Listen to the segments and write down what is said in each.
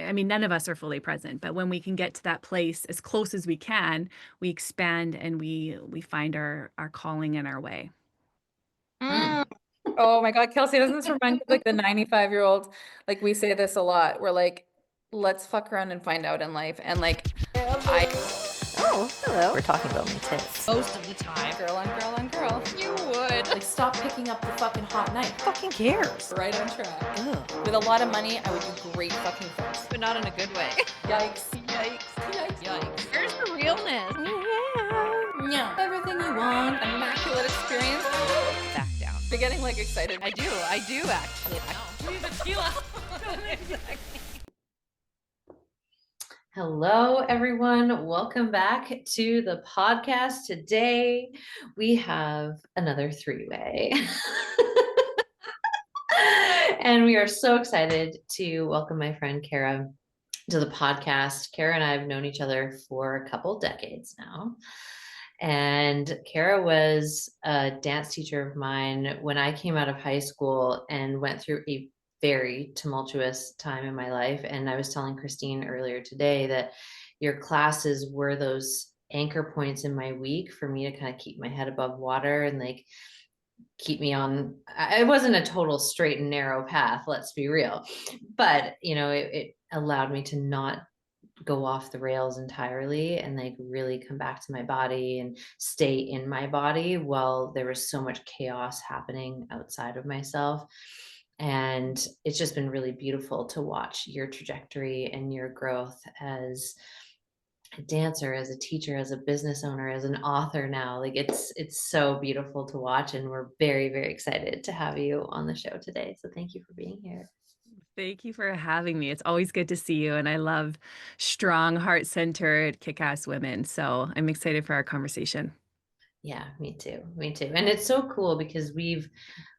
I mean, none of us are fully present, but when we can get to that place as close as we can, we expand and we find our calling and our way. Mm. Oh my God, Kelsey, doesn't this remind you of like the 95-year-old? Like we say this a lot. We're like, let's fuck around and find out in life. And like I Oh, hello. We're talking about my tits. Most of the time. girl on girl on girl. You would. Like stop picking up the fucking hot knife. Fucking cares. Right on track. Ugh. With a lot of money, I would do great fucking things. But not in a good way. Yikes. Yikes. Yikes. Yikes. Where's the realness? Yeah. Everything you want. Immaculate experience. Back down. You're getting like excited. I do actually. Please, tequila. Hello, everyone. Welcome back to the podcast. Today, we have another three-way. And we are so excited to welcome my friend Cara to the podcast. Cara and I have known each other for a couple decades now. And Cara was a dance teacher of mine when I came out of high school and went through a very tumultuous time in my life. And I was telling Christine earlier today that your classes were those anchor points in my week for me to kind of keep my head above water and like keep me on. It wasn't a total straight and narrow path, let's be real, but it allowed me to not go off the rails entirely and like really come back to my body and stay in my body while there was so much chaos happening outside of myself. And it's just been really beautiful to watch your trajectory and your growth as a dancer, as a teacher, as a business owner, as an author now. Like it's so beautiful to watch, and we're very, very excited to have you on the show today. So thank you for being here. Thank you for having me. It's always good to see you. And I love strong, heart-centered, kick-ass women. So I'm excited for our conversation. Yeah, me too. Me too. And it's so cool because we've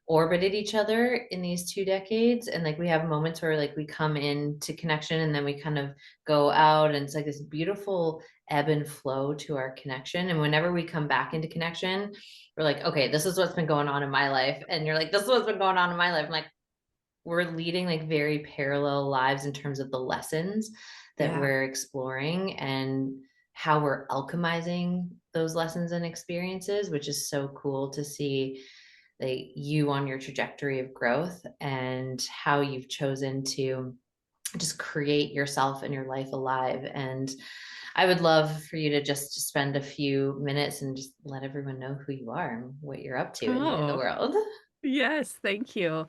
orbited each other in these 2 decades. And like we have moments where like we come into connection and then we kind of go out, and it's like this beautiful ebb and flow to our connection. And whenever we come back into connection, we're like, okay, this is what's been going on in my life. And you're like, this is what's been going on in my life. I'm like, we're leading like very parallel lives in terms of the lessons that Yeah. we're exploring and how we're alchemizing those lessons and experiences, which is so cool to see like you on your trajectory of growth and how you've chosen to just create yourself and your life alive. And I would love for you to just spend a few minutes and just let everyone know who you are and what you're up to in the Oh, world. yes. Thank you.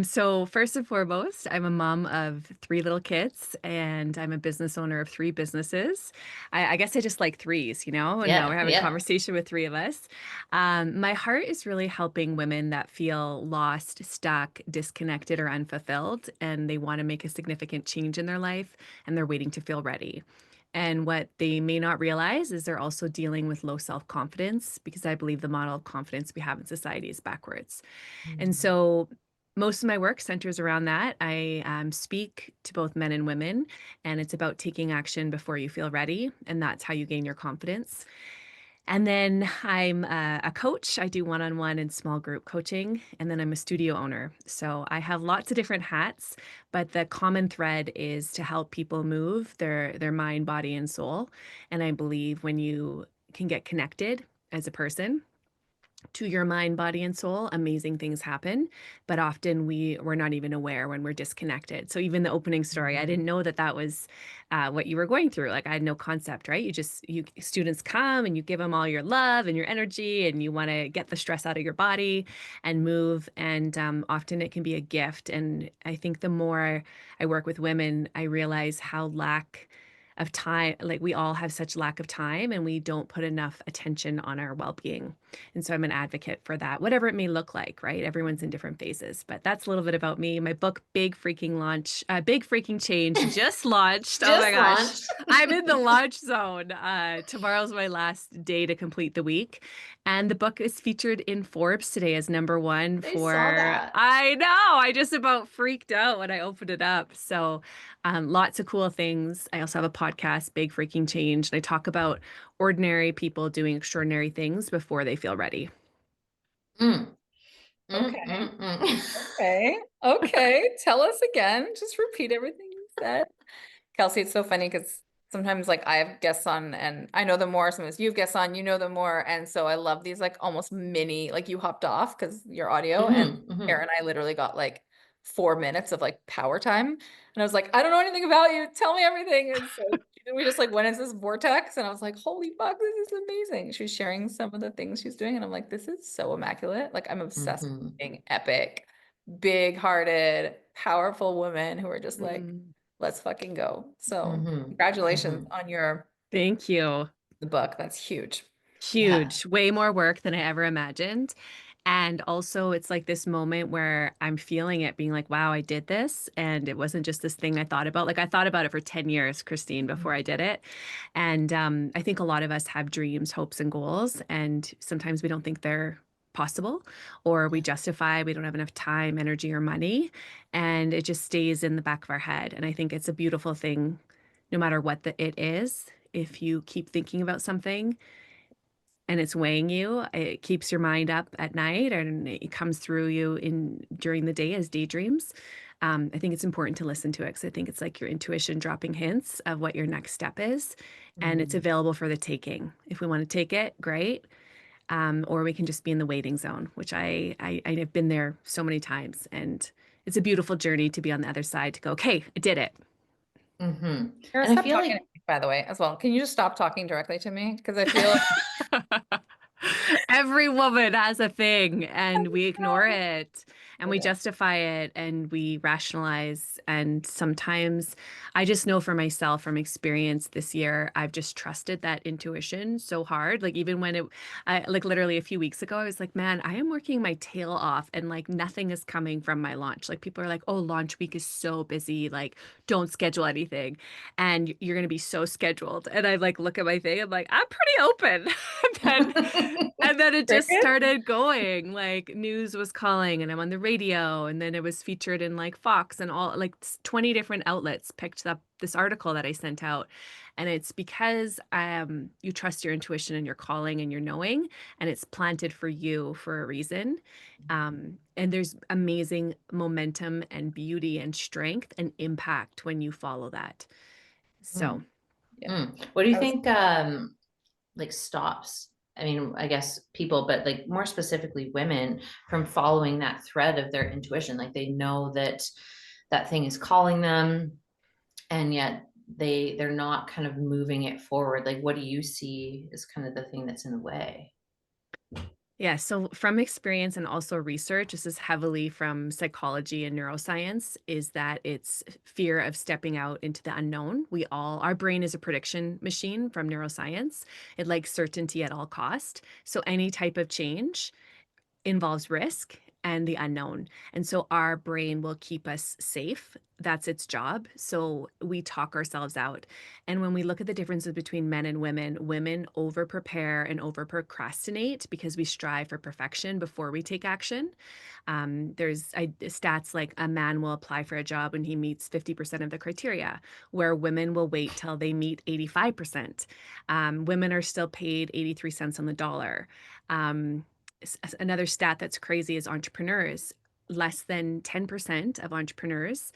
So first and foremost, I'm a mom of three little kids and I'm a business owner of three businesses. I guess I just like threes, and now Yeah, we're having a yeah. conversation with three of us. My heart is really helping women that feel lost, stuck, disconnected, or unfulfilled, and they want to make a significant change in their life and they're waiting to feel ready. And what they may not realize is they're also dealing with low self-confidence because I believe the model of confidence we have in society is backwards. And Mm. so most of my work centers around that. I speak to both men and women, and it's about taking action before you feel ready. And that's how you gain your confidence. And then I'm a coach. I do one-on-one and small group coaching. And then I'm a studio owner. So I have lots of different hats, but the common thread is to help people move their mind, body, and soul. And I believe when you can get connected as a person to your mind, body, and soul, amazing things happen. But often we're not even aware when we're disconnected. So even the opening story, I Mhm. didn't know that was what you were going through. Like I had no concept, right? You students come and you give them all your love and your energy, and you want to get the stress out of your body and move. And often it can be a gift. And I think the more I work with women, I realize how lack of time, like we all have such lack of time and we don't put enough attention on our well-being. And so I'm an advocate for that, whatever it may look like, right? Everyone's in different phases, but that's a little bit about me. My book, Big Freaking Change, just launched. Oh my Just gosh. launched. I'm in the launch zone. Tomorrow's my last day to complete the week. And the book is featured in Forbes today as number one They saw for, that. I know, I just about freaked out when I opened it up. So lots of cool things. I also have a podcast, Big Freaking Change, and I talk about ordinary people doing extraordinary things before they feel ready. Mm, Okay. mm. Okay. Okay. Tell us again. Just repeat everything you said. Kelsey, it's so funny because sometimes like I have guests on and I know them more. Sometimes you have guests on, you know them more. And so I love these like almost mini, like you hopped off because your audio and Kara and I literally got like 4 minutes of like power time. And I was like, I don't know anything about you. Tell me everything. And so we just like went into this vortex and I was like, holy fuck, this is amazing. She was sharing some of the things she's doing. And I'm like, this is so immaculate. Like I'm obsessed with being epic, big hearted, powerful women who are just like, let's fucking go. So congratulations on Thank you. the book. That's huge. Huge, way more work than I ever imagined. And also, it's like this moment where I'm feeling it being like, wow, I did this. And it wasn't just this thing I thought about. Like, I thought about it for 10 years, Christine, before I did it. And I think a lot of us have dreams, hopes, and goals. And sometimes we don't think they're possible, or we justify we don't have enough time, energy, or money. And it just stays in the back of our head. And I think it's a beautiful thing, no matter what it is. If you keep thinking about something, and it's weighing you, it keeps your mind up at night and it comes through you in during the day as daydreams. I think it's important to listen to it because I think it's like your intuition dropping hints of what your next step is, and it's available for the taking. If we want to take it, great. Or we can just be in the waiting zone, which I've been there so many times, and it's a beautiful journey to be on the other side to go, okay, I did it. Kara, And I stop feel talking like to me, by the way, as well. Can you just stop talking directly to me? Because I feel like Every woman has a thing and we ignore it and we justify it and we rationalize. And sometimes I just know for myself from experience this year, I've just trusted that intuition so hard. Like even when like literally a few weeks ago, I was like, man, I am working my tail off and like nothing is coming from my launch. Like people are like, oh, launch week is so busy. Like don't schedule anything and you're going to be so scheduled. And I like look at my thing. I'm like, I'm pretty open. And then it just started going, like news was calling and I'm on the radio and then it was featured in like Fox and all like 20 different outlets picked up this article that I sent out. And it's because you trust your intuition and your calling and your knowing, and it's planted for you for a reason. And there's amazing momentum and beauty and strength and impact when you follow that. So what do you think like stops, I mean, I guess people, but like more specifically women, from following that thread of their intuition? Like they know that that thing is calling them and yet they're not kind of moving it forward. Like what do you see as kind of the thing that's in the way? yeah, so from experience and also research, this is heavily from psychology and neuroscience, is that it's fear of stepping out into the unknown. Our brain is a prediction machine from neuroscience. It likes certainty at all cost. So any type of change involves risk and the unknown. And so our brain will keep us safe. That's its job. So we talk ourselves out. And when we look at the differences between men and women over prepare and over procrastinate because we strive for perfection before we take action. There's stats like a man will apply for a job when he meets 50% of the criteria, where women will wait till they meet 85%. Women are still paid 83 cents on the dollar. Another stat that's crazy is entrepreneurs. Less than 10% of entrepreneurs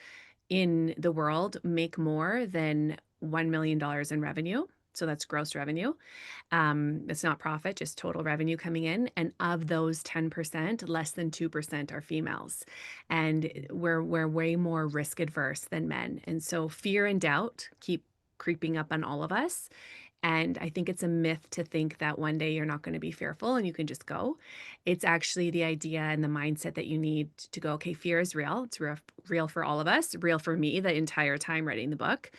in the world make more than $1 million in revenue. So that's gross revenue. It's not profit, just total revenue coming in. And of those 10%, less than 2% are females. And we're way more risk adverse than men. And so fear and doubt keep creeping up on all of us. And I think it's a myth to think that one day you're not going to be fearful and you can just go. It's actually the idea and the mindset that you need to go, okay, fear is real. It's real for all of us, real for me the entire time writing the book.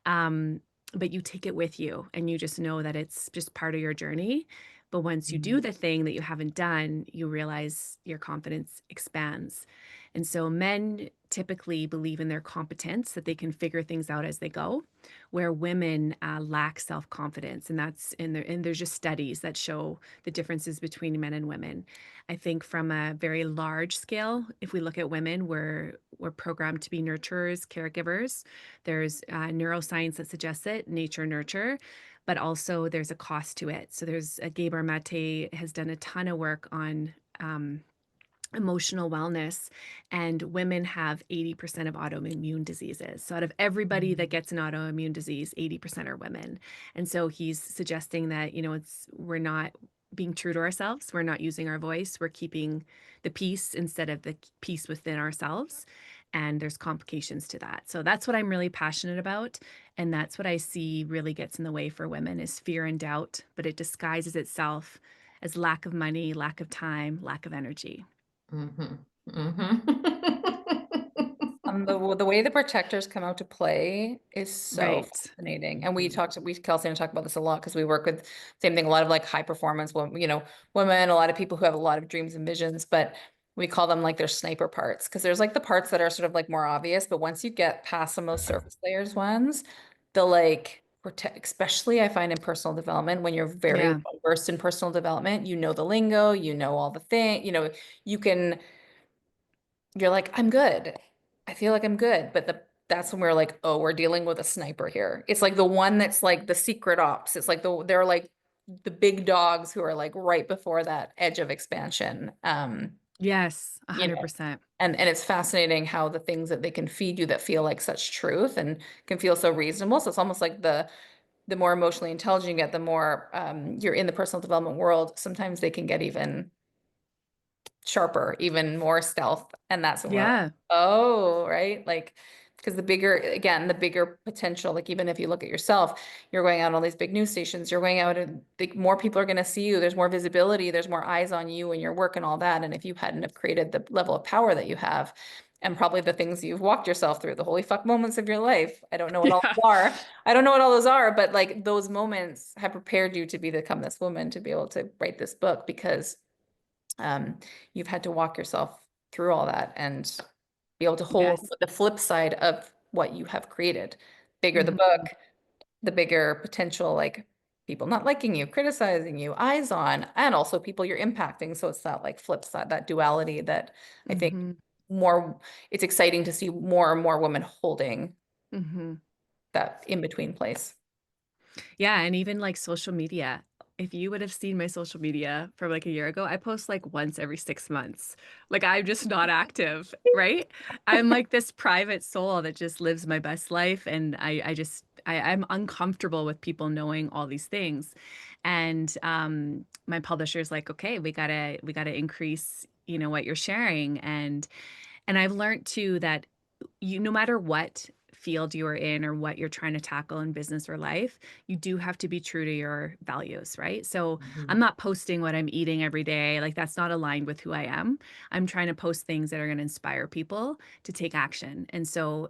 But you take it with you and you just know that it's just part of your journey. But once you do the thing that you haven't done, you realize your confidence expands. And so men typically believe in their competence, that they can figure things out as they go, where women lack self-confidence. And that's and there's just studies that show the differences between men and women. I think from a very large scale, if we look at women, we're programmed to be nurturers, caregivers. There's neuroscience that suggests it, nature, nurture, but also there's a cost to it. So there's Gabor Mate has done a ton of work on emotional wellness, and women have 80% of autoimmune diseases. So out of everybody that gets an autoimmune disease, 80% are women. And so he's suggesting that, we're not being true to ourselves. We're not using our voice. We're keeping the peace instead of the peace within ourselves. And there's complications to that. So that's what I'm really passionate about. And that's what I see really gets in the way for women is fear and doubt, but it disguises itself as lack of money, lack of time, lack of energy. Mm-hmm. Mm-hmm. The way the protectors come out to play is so Right. fascinating. And Kelsey and I talk about this a lot because we work with same thing, a lot of like high performance, women, a lot of people who have a lot of dreams and visions, but we call them like their sniper parts because there's like the parts that are sort of like more obvious, but once you get past some of those surface layers ones, the like protect, especially I find in personal development, when you're very Yeah. well versed in personal development, the lingo, all the thing, you can you're like, I'm good. I feel like I'm good. But that's when we're like, oh, we're dealing with a sniper here. It's like the one that's like the secret ops. It's like they're like the big dogs who are like right before that edge of expansion. Yes, You know, 100%. and it's fascinating how the things that they can feed you that feel like such truth and can feel so reasonable. So it's almost like the more emotionally intelligent you get, the more you're in the personal development world, sometimes they can get even sharper, even more stealth. And that's when we're like, Yeah. oh, right. Like, because the bigger potential, like even if you look at yourself, you're going out on all these big news stations, you're going out and more people are going to see you. There's more visibility, there's more eyes on you and your work and all that. And if you hadn't have created the level of power that you have, and probably the things you've walked yourself through, the holy fuck moments of your life. I don't know what all Yeah. those are. I don't know what all those are, but like those moments have prepared you to become this woman, to be able to write this book because um, you've had to walk yourself through all that and be able to hold Yes. the flip side of what you have created. Bigger the book, Mhm. the bigger potential, like people not liking you, criticizing you, eyes on, and also people you're impacting. So it's that like flip side, that duality that I think Mhm. it's exciting to see more and more women holding Mhm. that in between place. Yeah, and even like social media. If you would have seen my social media from like a year ago, I post like once every 6 months. Like I'm just not active, right? I'm like this private soul that just lives my best life. And I'm uncomfortable with people knowing all these things. And my publisher's like, okay, we gotta increase, what you're sharing. And I've learned too that no matter what field you are in or what you're trying to tackle in business or life, you do have to be true to your values, right? So I'm Mhm. not posting what I'm eating every day. Like that's not aligned with who I am. I'm trying to post things that are going to inspire people to take action. And so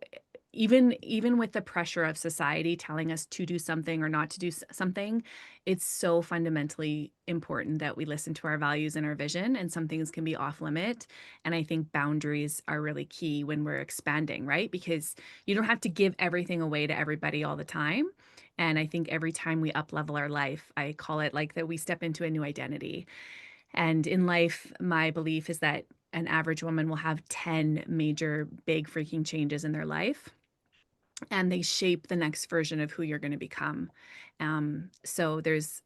even with the pressure of society telling us to do something or not to do something, it's so fundamentally important that we listen to our values and our vision, and some things can be off limit. And I think boundaries are really key when we're expanding, right? Because you don't have to give everything away to everybody all the time. And I think every time we up level our life, I call it like that we step into a new identity. And in life, my belief is that an average woman will have 10 major big freaking changes in their life, and they shape the next version of who you're going to become. So there's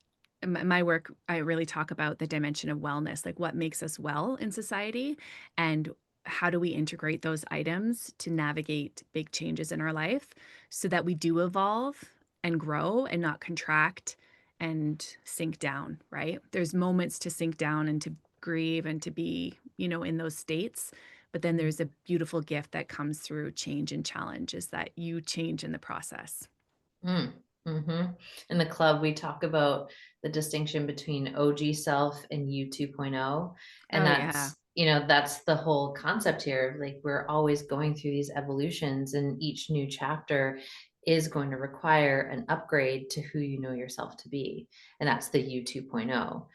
my work, I really talk about the dimension of wellness, like what makes us well in society, and how do we integrate those items to navigate big changes in our life so that we do evolve and grow and not contract and sink down, right? There's moments to sink down and to grieve and to be, in those states. But then there's a beautiful gift that comes through change and challenge is that you change in the process. Mm, mhm. In the club, we talk about the distinction between OG self and you 2.0. And Oh, yeah. that's the whole concept here. Like we're always going through these evolutions, and each new chapter is going to require an upgrade to who you know yourself to be. And that's the you 2.0.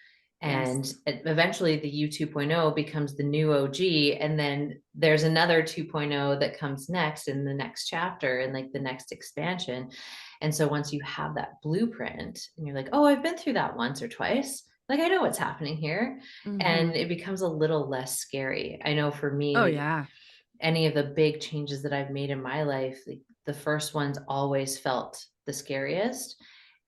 And Yes. eventually the U 2.0 becomes the new OG. And then there's another 2.0 that comes next in the next chapter and like the next expansion. And so once you have that blueprint and you're like, oh, I've been through that once or twice, like I know what's happening here. And Hmm. it becomes a little less scary. I know for me, Oh, like yeah. any of the big changes that I've made in my life, like the first ones always felt the scariest.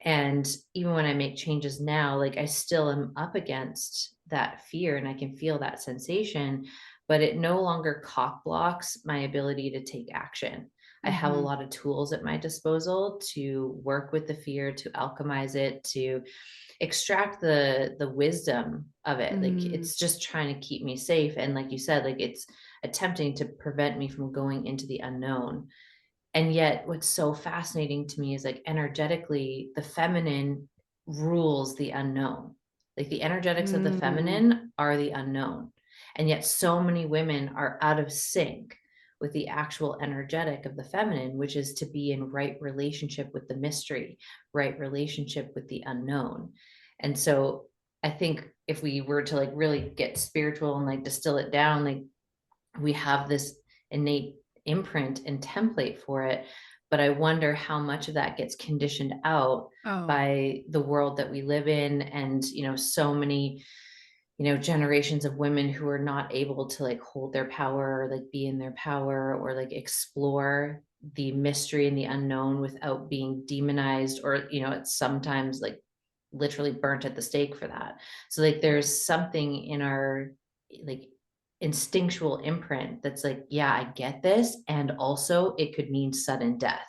And even when I make changes now, like I still am up against that fear and I can feel that sensation, but it no longer cock blocks my ability to take action. I have a Mhm. lot of tools at my disposal to work with the fear, to alchemize it, to extract the wisdom of it. Like Mm. it's just trying to keep me safe. And like you said, like it's attempting to prevent me from going into the unknown. And yet, what's so fascinating to me is like energetically, the feminine rules the unknown. Like the energetics of the Mm. feminine are the unknown. And yet, so many women are out of sync with the actual energetic of the feminine, which is to be in right relationship with the mystery, right relationship with the unknown. And so, I think if we were to like really get spiritual and like distill it down, like we have this innate imprint and template for it, but I wonder how much of that gets conditioned out Oh, by the world that we live in, and so many generations of women who are not able to like hold their power or like be in their power or like explore the mystery and the unknown without being demonized, or it's sometimes like literally burnt at the stake for that. So like there's something in our like instinctual imprint that's like, yeah, I get this, and also it could mean sudden death.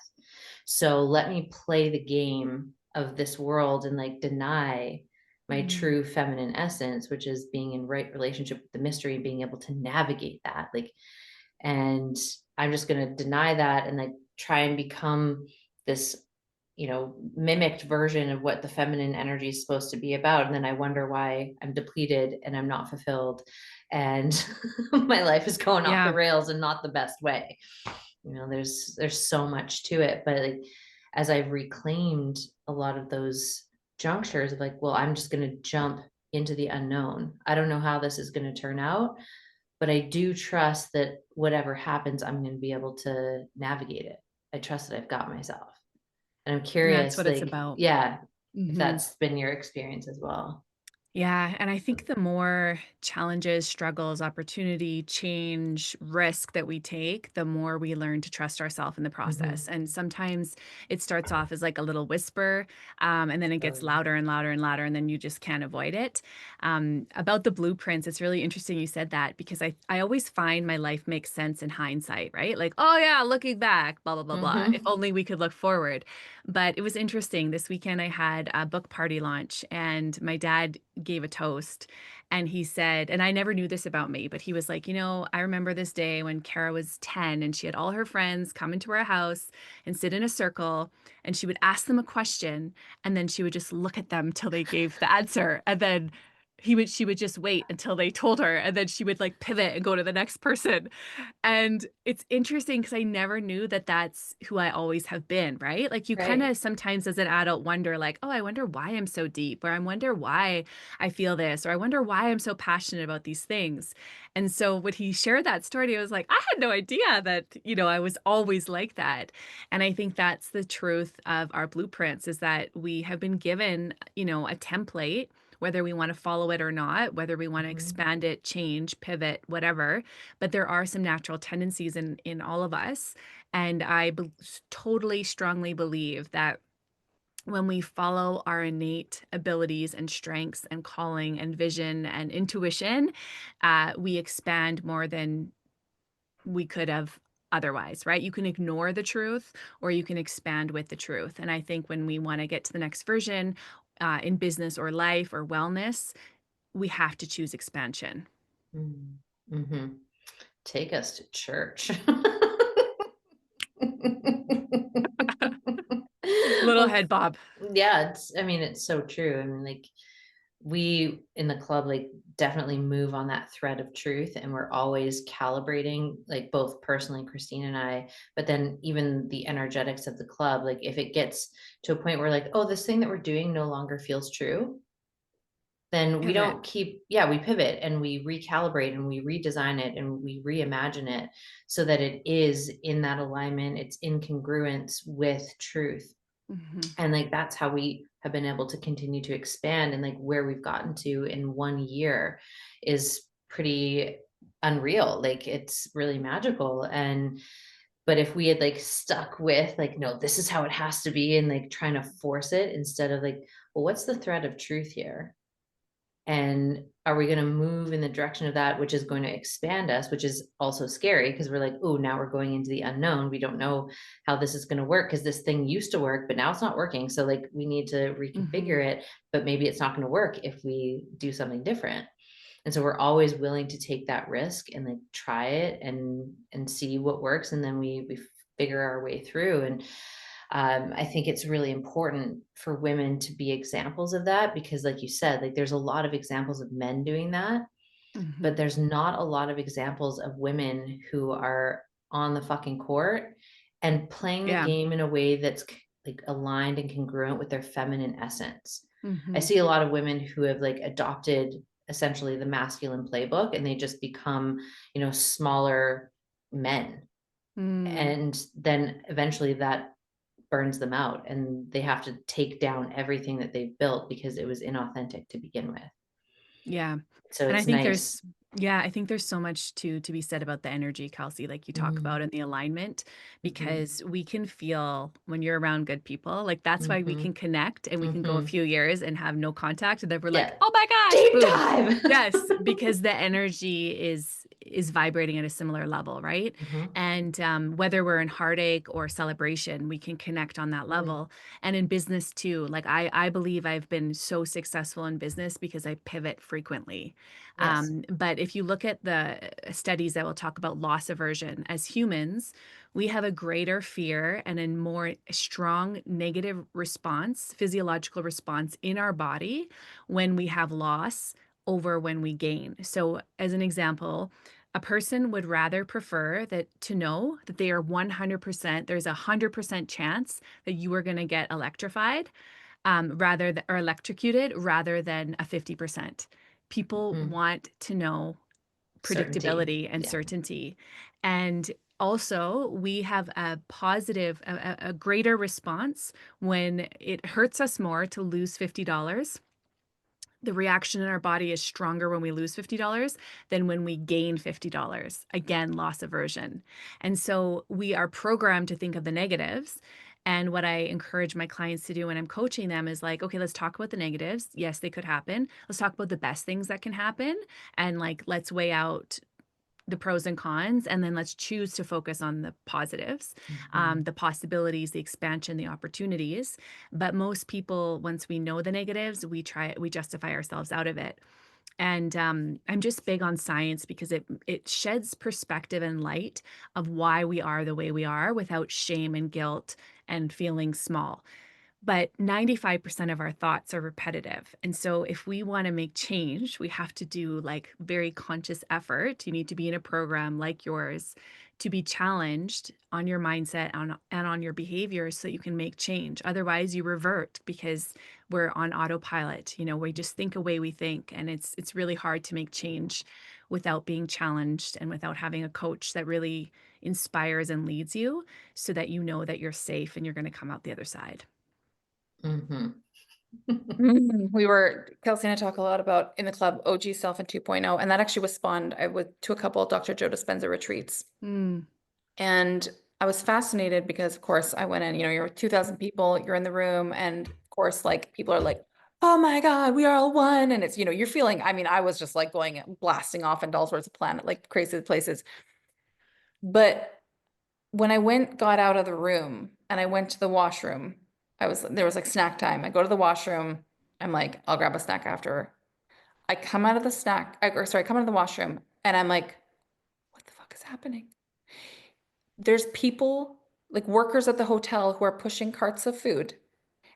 So let me play the game of this world and like deny my mm. true feminine essence, which is being in right relationship with the mystery and being able to navigate that. Like, and I'm just going to deny that and like try and become this mimicked version of what the feminine energy is supposed to be about. And then I wonder why I'm depleted and I'm not fulfilled and my life is going off the Yeah. rails in not the best way. There's so much to it, but like as I've reclaimed a lot of those junctures of like, well, I'm just going to jump into the unknown. I don't know how this is going to turn out, but I do trust that whatever happens, I'm going to be able to navigate it. I trust that I've got myself. And I'm And that's curious, what it's like, about. yeah, if Mhm. that's been your experience as well. Yeah, and I think the more challenges, struggles, opportunity, change, risk that we take, the more we learn to trust ourselves in the process. Mm-hmm. And sometimes it starts off as like a little whisper, and then it Oh, gets yeah. louder and louder and louder, and then you just can't avoid it. About the blueprints, it's really interesting you said that because I always find my life makes sense in hindsight, right? Like, oh yeah, looking back, blah blah blah blah. If Mm-hmm. only we could look forward. But it was interesting. This weekend I had a book party launch, and my dad gave a toast, and he said, and I never knew this about me, but he was like, I remember this day when Cara was 10 and she had all her friends come into our house and sit in a circle, and she would ask them a question, and then she would just look at them till they gave the answer, and then she would just wait until they told her, and then she would like pivot and go to the next person. And it's interesting because I never knew that that's who I always have been, right? Like you kind Right. of sometimes as an adult wonder like, "Oh, I wonder why I'm so deep," or "I wonder why I feel this," or "I wonder why I'm so passionate about these things." And so when he shared that story, I was like, "I had no idea that, I was always like that." And I think that's the truth of our blueprints is that we have been given, a template, whether we want to follow it or not, whether we want to Mm-hmm. expand it, change, pivot, whatever, but there are some natural tendencies in all of us, and totally strongly believe that when we follow our innate abilities and strengths and calling and vision and intuition, we expand more than we could have otherwise, right? You can ignore the truth or you can expand with the truth. And I think when we want to get to the next version, in business or life or wellness, we have to choose expansion. Mm-hmm. Take us to church. Little Well, head bob. yeah, I mean, it's so true. I mean, like we in the club like definitely move on that thread of truth, and we're always calibrating, like both personally Christine and I, but then even the energetics of the club, like if it gets to a point where like, oh, this thing that we're doing no longer feels true, then we Pivot. don't keep, yeah, we pivot and we recalibrate and we redesign it and we reimagine it so that it is in that alignment, it's in congruence with truth. Mhm. And like that's how we have been able to continue to expand, and like where we've gotten to in 1 year is pretty unreal. Like it's really magical. And But if we had like stuck with like, no, this is how it has to be, and like trying to force it instead of like, well, what's the thread of truth here? And are we going to move in the direction of that, which is going to expand us, which is also scary because we're like, oh, now we're going into the unknown. We don't know how this is going to work because this thing used to work, but now it's not working. So like we need to reconfigure it, but maybe it's not going to work if we do something different. And so we're always willing to take that risk and like try it and see what works. And then we figure our way through. And I think it's really important for women to be examples of that, because like you said, like there's a lot of examples of men doing that, but there's not a lot of examples of women who are on the fucking court and playing the game in a way that's like aligned and congruent with their feminine essence. I see a lot of women who have like adopted essentially the masculine playbook, and they just become, you know, smaller men. And then eventually that burns them out, and they have to take down everything that they've built because it was inauthentic to begin with. Yeah. So And I it's think nice. I think there's so much to be said about the energy, Kelsey, like you talk about, and the alignment, because we can feel when you're around good people, like that's why we can connect and we can go a few years and have no contact. And then we're like, oh my gosh, Deep boom. dive. Yes, because the energy is vibrating at a similar level, right? And whether we're in heartache or celebration, we can connect on that level. And in business too, like I believe I've been so successful in business because I pivot frequently. But if you look at the studies that will talk about loss aversion, as humans, we have a greater fear and a more strong negative response, physiological response in our body when we have loss over when we gain. So as an example, a person would rather prefer that to know that they are 100%, there's a 100% chance that you are going to get electrified or electrocuted rather than a 50%. People want to know predictability and certainty. And also, we have a positive, a greater response when it hurts us more to lose $50. The reaction in our body is stronger when we lose $50 than when we gain $50. Again, loss aversion. And so we are programmed to think of the negatives. And what I encourage my clients to do when I'm coaching them is like, okay, let's talk about the negatives. Yes, they could happen. Let's talk about the best things that can happen. And like, let's weigh out the pros and cons, and then let's choose to focus on the positives, the possibilities, the expansion, the opportunities. But most people, once we know the negatives, we justify ourselves out of it. And I'm just big on science because it sheds perspective and light of why we are the way we are without shame and guilt and feeling small. But 95% of our thoughts are repetitive. And so if we want to make change, we have to do like very conscious effort. You need to be in a program like yours to be challenged on your mindset and on your behaviors so that you can make change. Otherwise, you revert because we're on autopilot. You know, we just think a way we think. And it's really hard to make change without being challenged and without having a coach that really inspires and leads you so that you know that you're safe and you're going to come out the other side. Kelsey and I talk a lot about in the club OG Self and 2.0, and that actually was spawned. I went to a couple of Dr. Joe Dispenza retreats, and I was fascinated because, of course, I went in. You know, you're 2,000 people, you're in the room, and of course, like people are like, "Oh my God, we are all one," and it's, you know, you're feeling. I mean, I was just like going blasting off into all sorts of like crazy places, but when I got out of the room and I went to the washroom, there was like snack time. I go to the washroom. I'm like, I'll grab a snack after. I come out of the I come out of the washroom and I'm like, what the fuck is happening? There's people, like workers at the hotel who are pushing carts of food,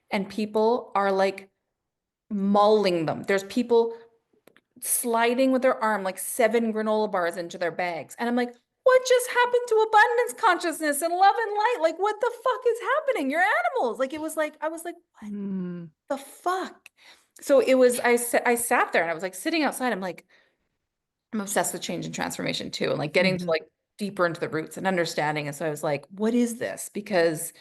and people are like mauling them. There's people sliding with their arm like 7 granola bars into their bags. And I'm like, what just happened to abundance consciousness and love and light? Like, what the fuck is happening? You're animals. Like, it was like, I was like, what the fuck? So it was, I sat there and I was like sitting outside. I'm like, I'm obsessed with change and transformation too. And like getting to like deeper into the roots and understanding. And so I was like, what is this? Because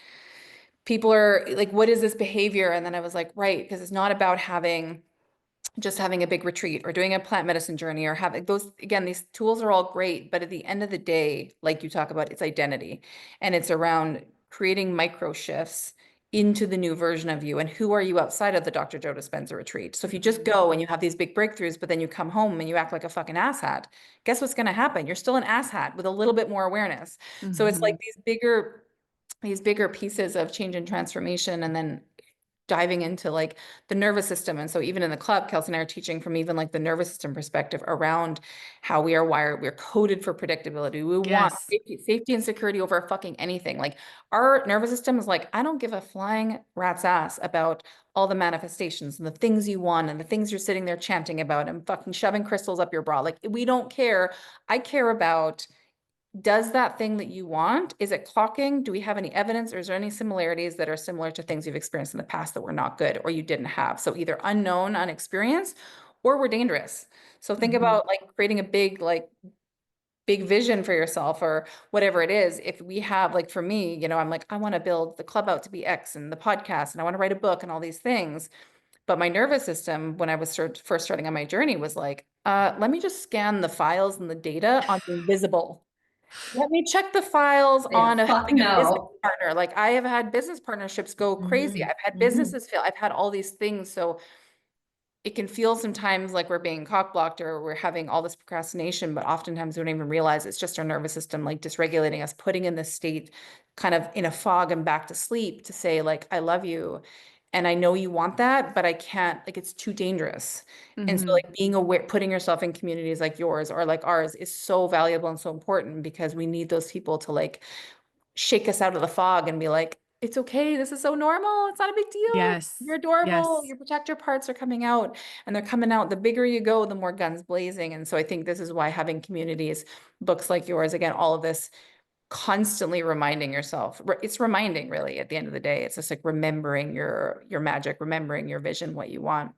people are like, what is this behavior? And then I was like, right, because it's not about having just having a big retreat or doing a plant medicine journey or having those, again, these tools are all great, but at the end of the day, like you talk about, it's identity, and it's around creating micro shifts into the new version of you. And who are you outside of the Dr. Joe Dispenza retreat? So if you just go and you have these big breakthroughs, but then you come home and you act like a fucking asshat, guess what's going to happen? You're still an asshat with a little bit more awareness. So it's like these bigger pieces of change and transformation, and then diving into like the nervous system. And so even in the club, Kelsey and I are teaching from even like the nervous system perspective around how we are wired. We're coded for predictability. We want Yes. safety and security over fucking anything. Like our nervous system is like, I don't give a flying rat's ass about all the manifestations and the things you want and the things you're sitting there chanting about and fucking shoving crystals up your bra. Like we don't care. I care about, does that thing that you want, is it clocking? Do we have any evidence, or is there any similarities that are similar to things you've experienced in the past that were not good or you didn't have? So either unknown, unexperienced, or we're dangerous. So think about like creating a big vision for yourself or whatever it is. If we have, like for me, you know, I'm like, I want to build the club out to be X and the podcast, and I want to write a book and all these things. But my nervous system, when I was first starting on my journey, was like, let me just scan the files and the data on the invisible. Let me check the files Yeah, on fuck like a business no. partner. Like I have had business partnerships go crazy. I've had businesses fail. I've had all these things. So it can feel sometimes like we're being cock blocked or we're having all this procrastination, but oftentimes we don't even realize it's just our nervous system like dysregulating us, putting in this state kind of in a fog and back to sleep to say like, I love you. And I know you want that, but I can't, like, it's too dangerous. And so like being aware, putting yourself in communities like yours or like ours is so valuable and so important, because we need those people to like shake us out of the fog and be like, it's okay. This is so normal. It's not a big deal. Yes. You're adorable. Yes. Your protector parts are coming out, and they're coming out. The bigger you go, the more guns blazing. And so I think this is why having communities, books like yours, again, all of this, constantly reminding yourself, it's reminding really at the end of the day, it's just like remembering your magic, remembering your vision, what you want.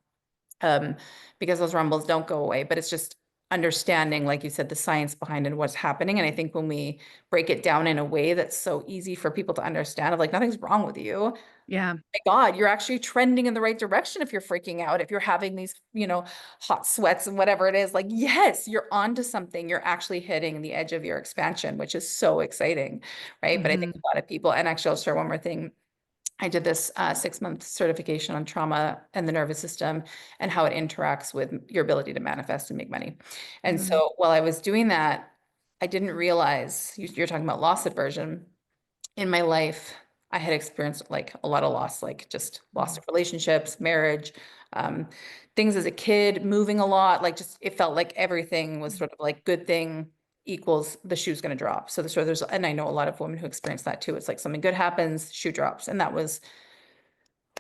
Because those rumbles don't go away, but it's just understanding, like you said, the science behind it, what's happening. And I think when we break it down in a way that's so easy for people to understand, of like, nothing's wrong with you. Yeah. My God, you're actually trending in the right direction if you're freaking out, if you're having these, you know, hot sweats and whatever it is. Like, yes, you're onto something. You're actually hitting the edge of your expansion, which is so exciting, right? But I think a lot of people, and actually I'll share one more thing. I did this 6-month certification on trauma and the nervous system and how it interacts with your ability to manifest and make money. And so while I was doing that, I didn't realize, you're talking about loss aversion. In my life, I had experienced like a lot of loss, like just loss of relationships, marriage, um, things as a kid, moving a lot, like just, it felt like everything was sort of like good thing equals the shoe's going to drop. So there's, and I know a lot of women who experience that too. It's like something good happens, shoe drops. And that was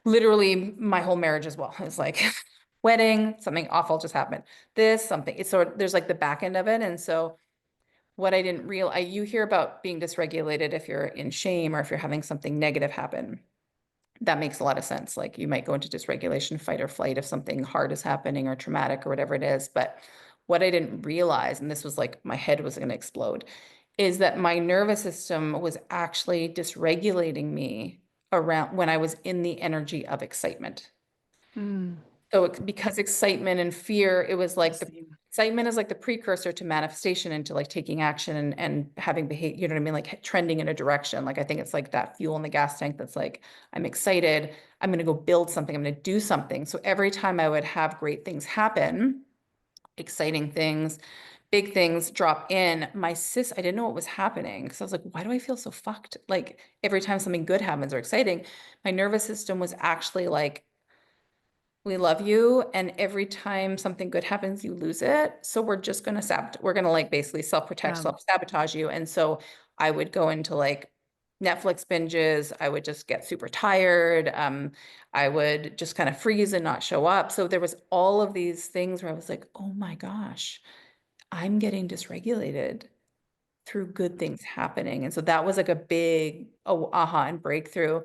literally my whole marriage as well. It's like wedding, something awful just happened. This, something, it's sort of, there's like the back end of it. And so what I didn't realize, you hear about being dysregulated if you're in shame or if you're having something negative happen. That makes a lot of sense. Like you might go into dysregulation, fight or flight if something hard is happening or traumatic or whatever it is. But what I didn't realize, and this was like my head was going to explode, is that my nervous system was actually dysregulating me around when I was in the energy of excitement. So because excitement and fear, it was like the excitement is like the precursor to manifestation and to like taking action and having behavior, you know what I mean? Like trending in a direction. Like I think it's like that fuel in the gas tank that's like, I'm excited, I'm going to go build something, I'm going to do something. So every time I would have great things happen, exciting things, big things drop in, I didn't know what was happening. Because I was like, why do I feel so fucked? Like every time something good happens or exciting, my nervous system was actually like, we love you, and every time something good happens, you lose it. So we're just going to we're going to like basically self-protect, self-sabotage you. And so I would go into like Netflix binges. I would just get super tired. I would just kind of freeze and not show up. So there was all of these things where I was like, oh my gosh, I'm getting dysregulated through good things happening. And so that was like a big aha and breakthrough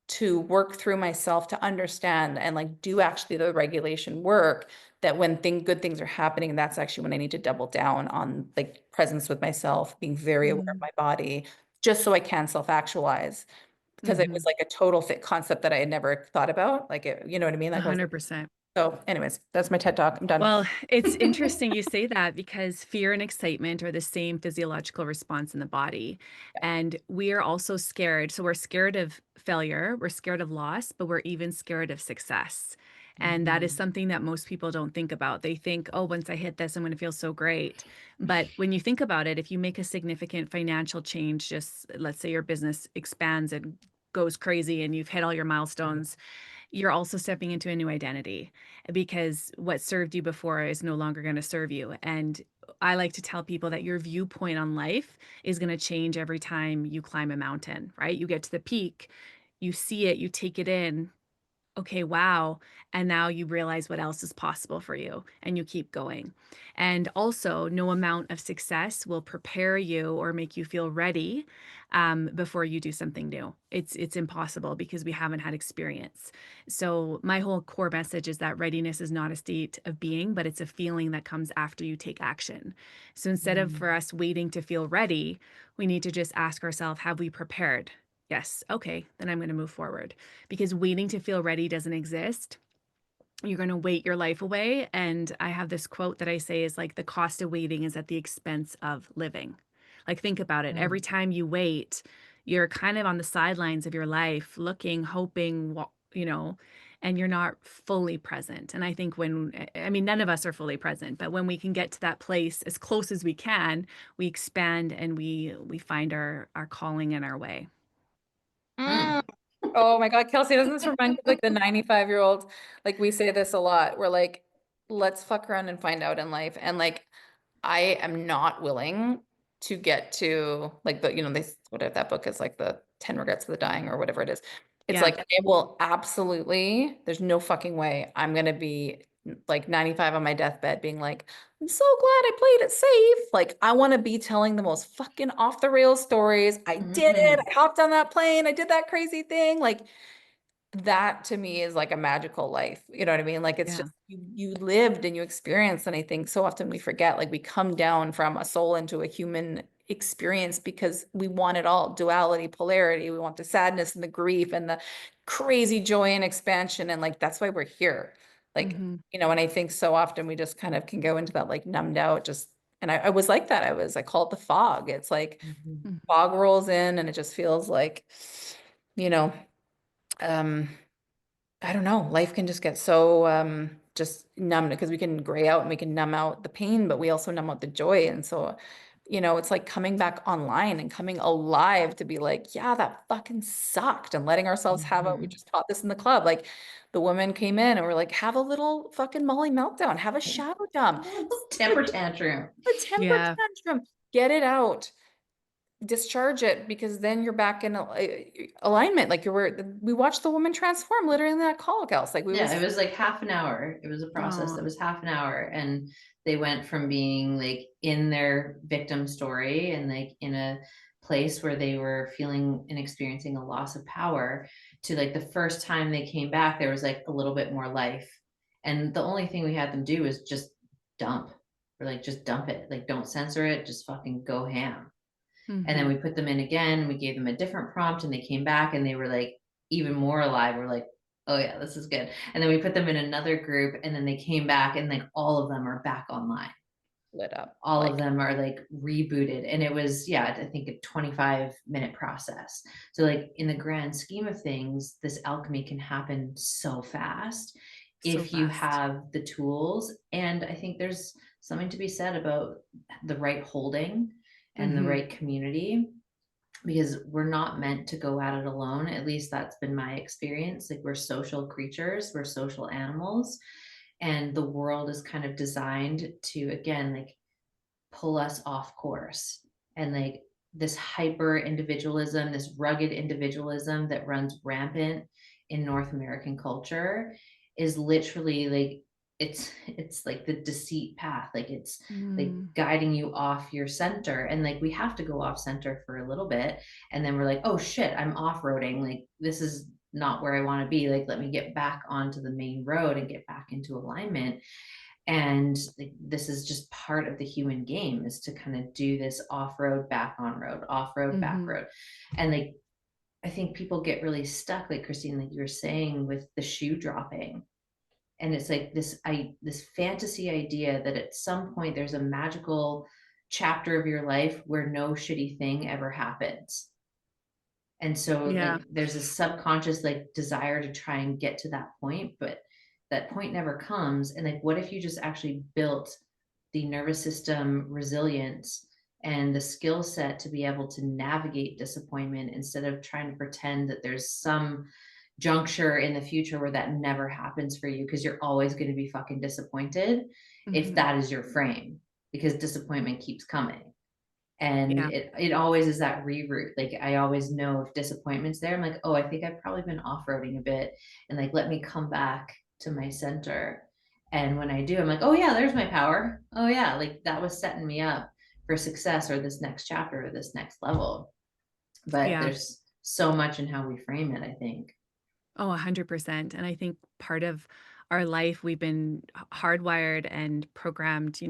to work through myself to understand and like do actually the regulation work, that when good things are happening, that's actually when I need to double down on like presence with myself, being very aware of my body, just so I can self-actualize, because it was like a total fit concept that I had never thought about. Like, you know what I mean? Like I was like, 100%. So anyways, that's my TED Talk. I'm done. Well, it's interesting you say that because fear and excitement are the same physiological response in the body. And we are also scared. So we're scared of failure, we're scared of loss, but we're even scared of success. And that is something that most people don't think about. They think, oh, once I hit this, I'm going to feel so great. But when you think about it, if you make a significant financial change, just let's say your business expands and goes crazy and you've hit all your milestones, you're also stepping into a new identity because what served you before is no longer going to serve you. And I like to tell people that your viewpoint on life is going to change every time you climb a mountain, right? You get to the peak, you see it, you take it in, okay, wow. And now you realize what else is possible for you and you keep going. And also, no amount of success will prepare you or make you feel ready before you do something new. It's impossible because we haven't had experience. So my whole core message is that readiness is not a state of being, but it's a feeling that comes after you take action. So instead of for us waiting to feel ready, we need to just ask ourselves, have we prepared? Yes. Okay, then I'm going to move forward because waiting to feel ready doesn't exist. You're going to wait your life away. And I have this quote that I say is like the cost of waiting is at the expense of living. Like, think about it. Every time you wait, you're kind of on the sidelines of your life, looking, hoping, and you're not fully present. And I think I mean, none of us are fully present, but when we can get to that place as close as we can, we expand and we find our calling and our way. Mm. Oh my God, Kelsey, doesn't this remind you of like the 95-year-old? Like we say this a lot. We're like, let's fuck around and find out in life. And like, I am not willing to get to like whatever that book is, like the 10 Regrets of the Dying or whatever it is. It's Yeah. like, it will absolutely, there's no fucking way I'm going to be like 95 on my deathbed being like, I'm so glad I played it safe. Like, I want to be telling the most fucking off the rails stories. I did it. I hopped on that plane. I did that crazy thing. Like, that to me is like a magical life. You know what I mean? Like, it's Yeah. just you lived and you experienced. And I think so often we forget, like, we come down from a soul into a human experience because we want it all, duality, polarity. We want the sadness and the grief and the crazy joy and expansion. And like, that's why we're here. Like, and I think so often we just kind of can go into that like numbed out, and I was like that. I call it the fog. It's like fog rolls in and it just feels like, you know, I don't know, life can just get so just numb because we can gray out and we can numb out the pain, but we also numb out the joy. And so, it's like coming back online and coming alive to be like, yeah, that fucking sucked, and letting ourselves have it. We just taught this in the club. Like, the women came in and we're like, have a little fucking Molly meltdown, have a shadow dump, temper tantrum. a temper Yeah. tantrum, get it out. Discharge it, because then you're back in alignment. Like, we watched the woman transform literally in that call, Kels. Like, it was like half an hour. It was a process that was half an hour, and they went from being like in their victim story and like in a place where they were feeling and experiencing a loss of power to like the first time they came back, there was like a little bit more life. And the only thing we had them do is just dump. We're like, just dump it. Like, don't censor it. Just fucking go ham. And then we put them in again, we gave them a different prompt, and they came back and they were like even more alive. We're like, oh yeah, this is good. And then we put them in another group, and then they came back, and like all of them are back online. Lit up. All of them are like rebooted. And it was, I think a 25-minute process. So like in the grand scheme of things, this alchemy can happen so fast if you have the tools. And I think there's something to be said about the right holding and the right community, because we're not meant to go at it alone. At least that's been my experience. Like, we're social creatures, we're social animals, and the world is kind of designed to, again, like pull us off course. And like this hyper individualism, this rugged individualism that runs rampant in North American culture is literally like, it's like the deceit path. Like, it's like guiding you off your center. And like, we have to go off center for a little bit, and then we're like, oh shit, I'm off-roading. Like, this is not where I want to be. Like, let me get back onto the main road and get back into alignment. And like, this is just part of the human game, is to kind of do this off-road, back on road, off-road, back road. And like, I think people get really stuck, like Christine, like you were saying, with the shoe dropping. And it's like this fantasy idea that at some point there's a magical chapter of your life where no shitty thing ever happens. And so Yeah. like there's a subconscious like desire to try and get to that point, but that point never comes. And like, what if you just actually built the nervous system resilience and the skill set to be able to navigate disappointment instead of trying to pretend that there's some juncture in the future where that never happens for you, because you're always going to be fucking disappointed if Mhm. that is your frame, because disappointment keeps coming. And Yeah. it always is that reroute. Like I always know if disappointment's there, I'm like, oh, I think I've probably been off-roading a bit, and like let me come back to my center. And when I do, I'm like, oh yeah, there's my power. Oh yeah, like that was setting me up for success or this next chapter or this next level. But Yeah. there's so much in how we frame it, I think. Oh, 100%. And I think part of our life, we've been hardwired and programmed,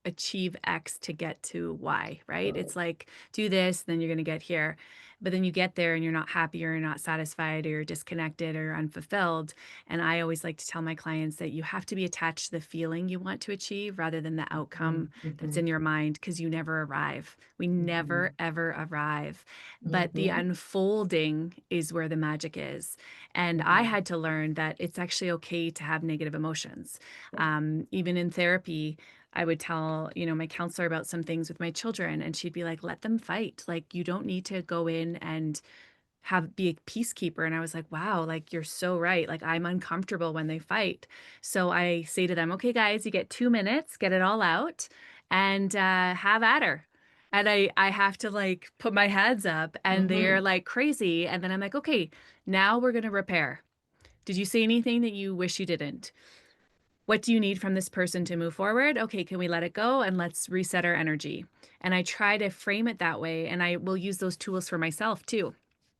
achieve X to get to Y, right? Totally. It's like, do this, then you're going to get here. But then you get there and you're not happy or you're not satisfied or you're disconnected or unfulfilled. And I always like to tell my clients that you have to be attached to the feeling you want to achieve rather than the outcome that's Mm-hmm. in your mind, because you never arrive. We never, ever arrive. But the Mm-hmm. unfolding is where the magic is. And I Mm-hmm. had to learn that it's actually okay to have negative emotions. Even in therapy, I would tell, my counselor about some things with my children, and she'd be like, let them fight. Like, you don't need to go in and be a peacekeeper. And I was like, wow, like, you're so right. Like, I'm uncomfortable when they fight. So I say to them, okay, guys, you get 2 minutes, get it all out, and have at her. And I have to like put my hands up, and they're Mm-hmm. like crazy. And then I'm like, okay, now we're going to repair. Did you say anything that you wish you didn't? What do you need from this person to move forward? Okay, can we let it go and let's reset our energy? And I try to frame it that way. And I will use those tools for myself too.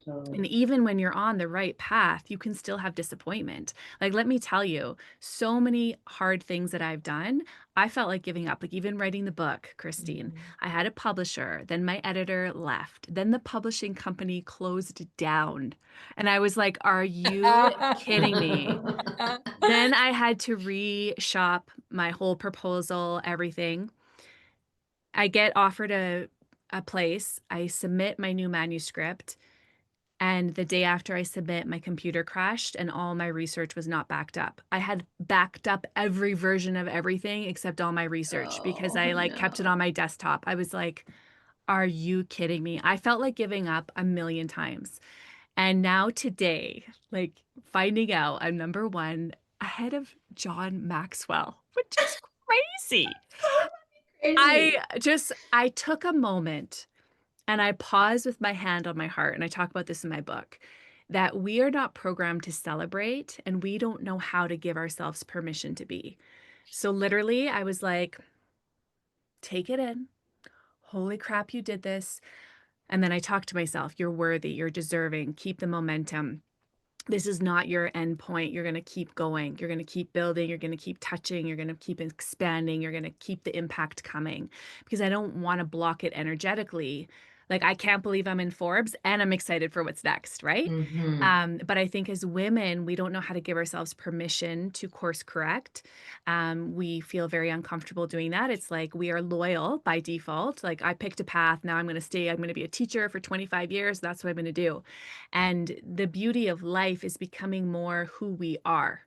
And Totally. even when you're on the right path, you can still have disappointment. Like, let me tell you, so many hard things that I've done, I felt like giving up. Like, even writing the book, Christine, Mm-hmm. I had a publisher, then my editor left, then the publishing company closed down. And I was like, are you kidding me? Then I had to reshop my whole proposal, everything. I get offered a place, I submit my new manuscript. And the day after I submit, my computer crashed and all my research was not backed up. I had backed up every version of everything except all my research because Oh I like kept it on no. my desktop. I was like, are you kidding me? I felt like giving up a million times. And now today, like finding out I'm number one ahead of John Maxwell, which is crazy. Crazy. I took a moment and I pause with my hand on my heart, and I talk about this in my book, that we are not programmed to celebrate and we don't know how to give ourselves permission to be. So literally, I was like, take it in. Holy crap, you did this. And then I talked to myself, you're worthy, you're deserving, keep the momentum. This is not your end point. You're going to keep going. You're going to keep building. You're going to keep touching. You're going to keep expanding. You're going to keep the impact coming, because I don't want to block it energetically. Like, I can't believe I'm in Forbes and I'm excited for what's next, right? Mm-hmm. But I think as women, we don't know how to give ourselves permission to course correct. We feel very uncomfortable doing that. It's like we are loyal by default. Like, I picked a path. Now I'm going to stay. I'm going to be a teacher for 25 years. That's what I'm going to do. And the beauty of life is becoming more who we are.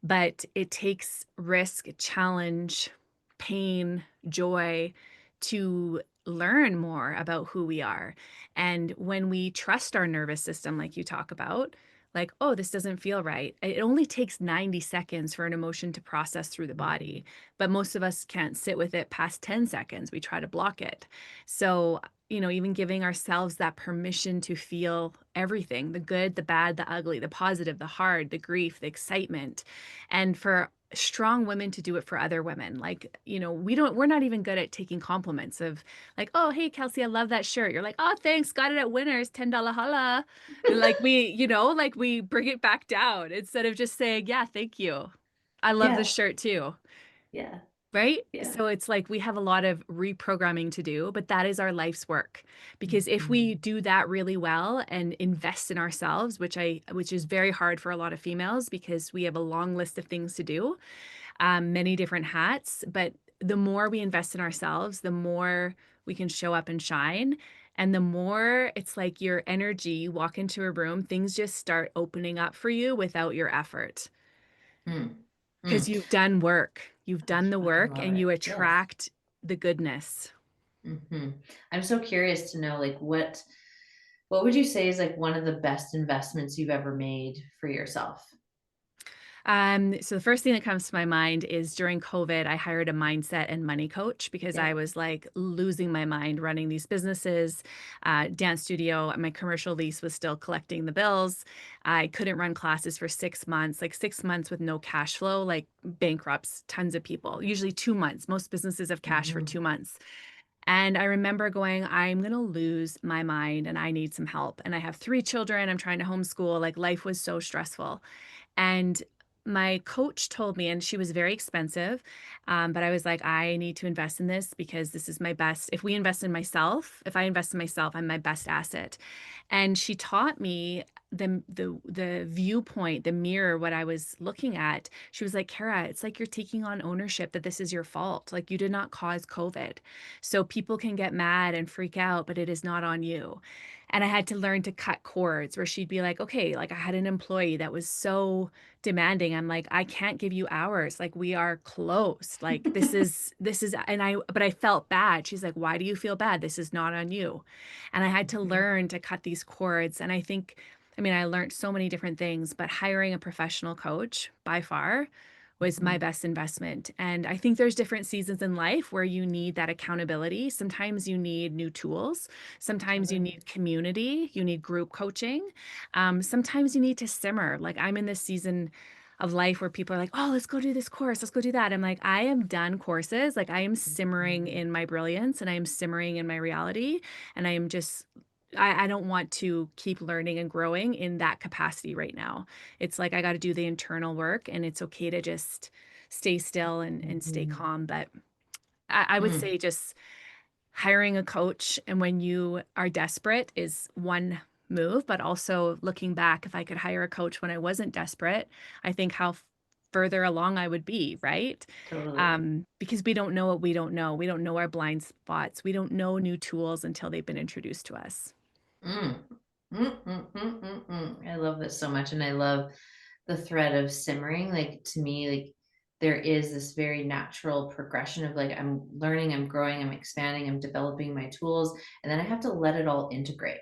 But it takes risk, challenge, pain, joy to learn more about who we are. And when we trust our nervous system, like you talk about, like, oh, this doesn't feel right. It only takes 90 seconds for an emotion to process through the body. But most of us can't sit with it past 10 seconds. We try to block it. So, even giving ourselves that permission to feel everything, the good, the bad, the ugly, the positive, the hard, the grief, the excitement, and for strong women to do it for other women. Like, we're not even good at taking compliments of like, oh, hey, Kelsey, I love that shirt. You're like, oh, thanks. Got it at Winners, $10 holla. Like like we bring it back down instead of just saying, yeah, thank you. I love this Yeah. shirt too. Yeah. Right? Yeah. So it's like we have a lot of reprogramming to do, but that is our life's work. Because if we Mhm. do that really well and invest in ourselves, which is very hard for a lot of females because we have a long list of things to do, many different hats, but the more we invest in ourselves, the more we can show up and shine. And the more it's like your energy, you walk into a room, things just start opening up for you without your effort. Mm. Because Mm. you've done work. You've I done the fucking work love and you it. Yes. attract the goodness. I'm so curious to know, like, what would you say is like one of the best investments you've ever made for yourself? So the first thing that comes to my mind is during COVID, I hired a mindset and money coach because I Yeah. was like losing my mind running these businesses, dance studio. My commercial lease was still collecting the bills. I couldn't run classes for 6 months, like 6 months with no cash flow, like bankrupts tons of people, usually 2 months. Most businesses have cash for Hmm. 2 months. And I remember going, I'm going to lose my mind and I need some help. And I have 3 children. I'm trying to homeschool. Like life was so stressful. And my coach told me, and she was very expensive, but I was like, I need to invest in this because this is my best. If we invest in myself, if I invest in myself, I'm my best asset. And she taught me the viewpoint, the mirror, what I was looking at. She was like, Cara, it's like you're taking on ownership that this is your fault. Like you did not cause COVID. So people can get mad and freak out, but it is not on you. And I had to learn to cut cords where she'd be like, okay, like I had an employee that was so demanding. I'm like, I can't give you hours. Like we are close. Like and but I felt bad. She's like, why do you feel bad? This is not on you. And I had to learn to cut these cords. And I mean, I learned so many different things, but hiring a professional coach by far was my best investment. And I think there's different seasons in life where you need that accountability. Sometimes you need new tools. Sometimes you Totally. need community. You need group coaching. Sometimes you need to simmer. Like I'm in this season of life where people are like, oh, let's go do this course. Let's go do that. I'm like, I am done courses. Like I am simmering Mhm. in my brilliance and I am simmering in my reality. And I am just I don't want to keep learning and growing in that capacity right now. It's like I got to do the internal work and it's okay to just stay still and stay Mhm. calm. But I would Mm. say just hiring a coach and when you are desperate is one move, but also looking back, if I could hire a coach when I wasn't desperate, I think how further along I would be, right? Totally. Because we don't know what we don't know. We don't know our blind spots. We don't know new tools until they've been introduced to us. Mm. I love this so much. And I love the thread of simmering. Like to me, like there is this very natural progression of like I'm learning, I'm growing, I'm expanding, I'm developing my tools, and then I have to let it all integrate.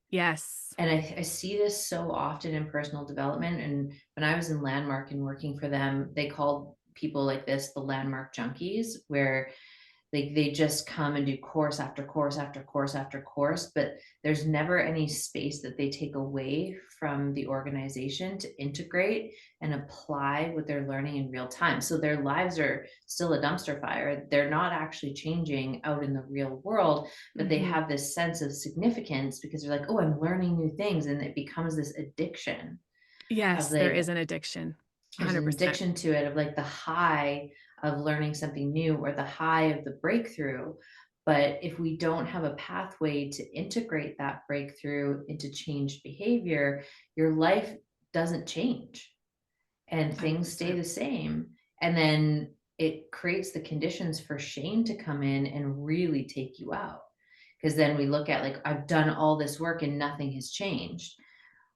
Yes. And I see this so often in personal development. And when I was in Landmark and working for them, they called people like this the landmark junkies, where like they just come and do course after course after course after course, but there's never any space that they take away from the organization to integrate and apply what they're learning in real time. So their lives are still a dumpster fire. They're not actually changing out in the real world, but they Hmm. have this sense of significance because they're like, oh, I'm learning new things. And it becomes this addiction of Yes, there like, is an addiction. there's an 100%. addiction to it of like the high of learning something new or the high of the breakthrough. But if we don't have a pathway to integrate that breakthrough into changed behavior, your life doesn't change and things stay 100%. the same. And then it creates the conditions for shame to come in and really take you out. Because then we look at like, I've done all this work and nothing has changed.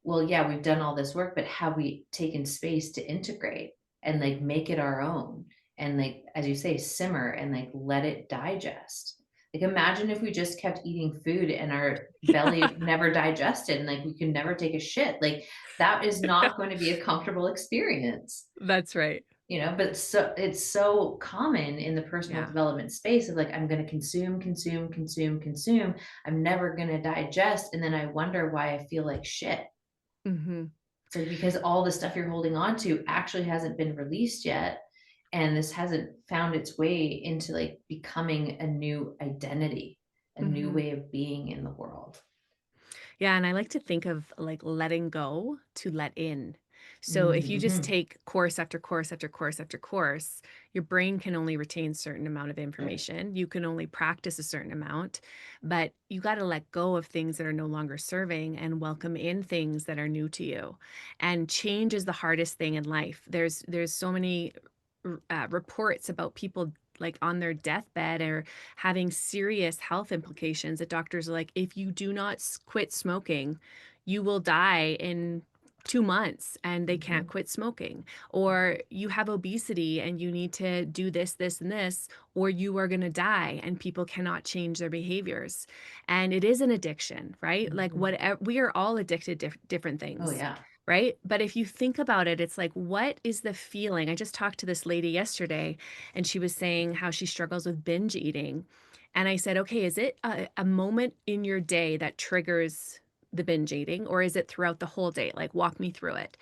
Well, yeah, we've done all this work, but have we taken space to integrate and like make it our own and like, as you say, simmer and like let it digest? Like imagine if we just kept eating food and our belly never digested and like we could never take a shit. Like that is Yeah, not going to be a comfortable experience, that's right. but so it's so common in the personal Yeah. development space of like I'm going to consume. I'm never going to digest and then I wonder why I feel like shit. Hmm. It's like because all the stuff you're holding on to actually hasn't been released yet. And this hasn't found its way into like becoming a new identity, a new Hmm. way of being in the world. Yeah, and I like to think of like letting go to let in. So if you just Mhm. take course after course after course after course, your brain can only retain certain amount of information. You can only practice a certain amount, but you got to let go of things that are no longer serving and welcome in things that are new to you. And change is the hardest thing in life. There's so many reports about people like on their deathbed or having serious health implications that doctors are like, if you do not quit smoking, you will die in 2 months, and they can't Mhm. quit smoking. Or you have obesity and you need to do this, this, and this, or you are going to die, and people cannot change their behaviors. And it is an addiction, right? Like Mhm. whatever, we are all addicted to different Oh things. yeah. Right. But if you think about it, it's like, what is the feeling? I just talked to this lady yesterday, and she was saying how she struggles with binge eating. And I said, okay, is it a moment in your day that triggers the binge eating, or is it throughout the whole day? Like, walk me through it.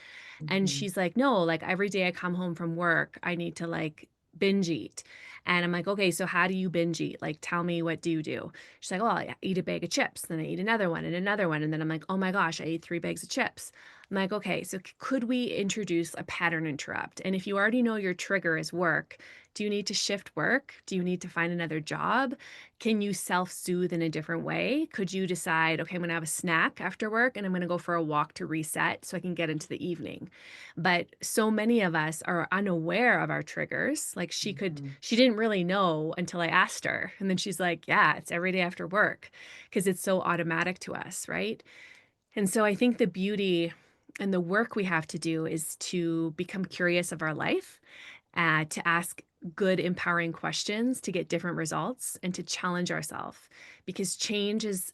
And Mhm. she's like, no, like every day I come home from work, I need to like binge eat. And I'm like, okay, so how do you binge eat? Like, tell me, what do you do? She's like, oh, I eat a bag of chips. Then I eat another one and another one. And then I'm like, oh my gosh, I ate 3 bags of chips. I'm like, okay, so could we introduce a pattern interrupt? And if you already know your trigger is work, do you need to shift work? Do you need to find another job? Can you self-soothe in a different way? Could you decide, okay, I'm going to have a snack after work and I'm going to go for a walk to reset so I can get into the evening? But so many of us are unaware of our triggers. Like Mhm. she didn't really know until I asked her. And then she's like, yeah, it's every day after work because it's so automatic to us, right? And so I think the beauty and the work we have to do is to become curious of our life, to ask good, empowering questions to get different results and to challenge ourselves, because change is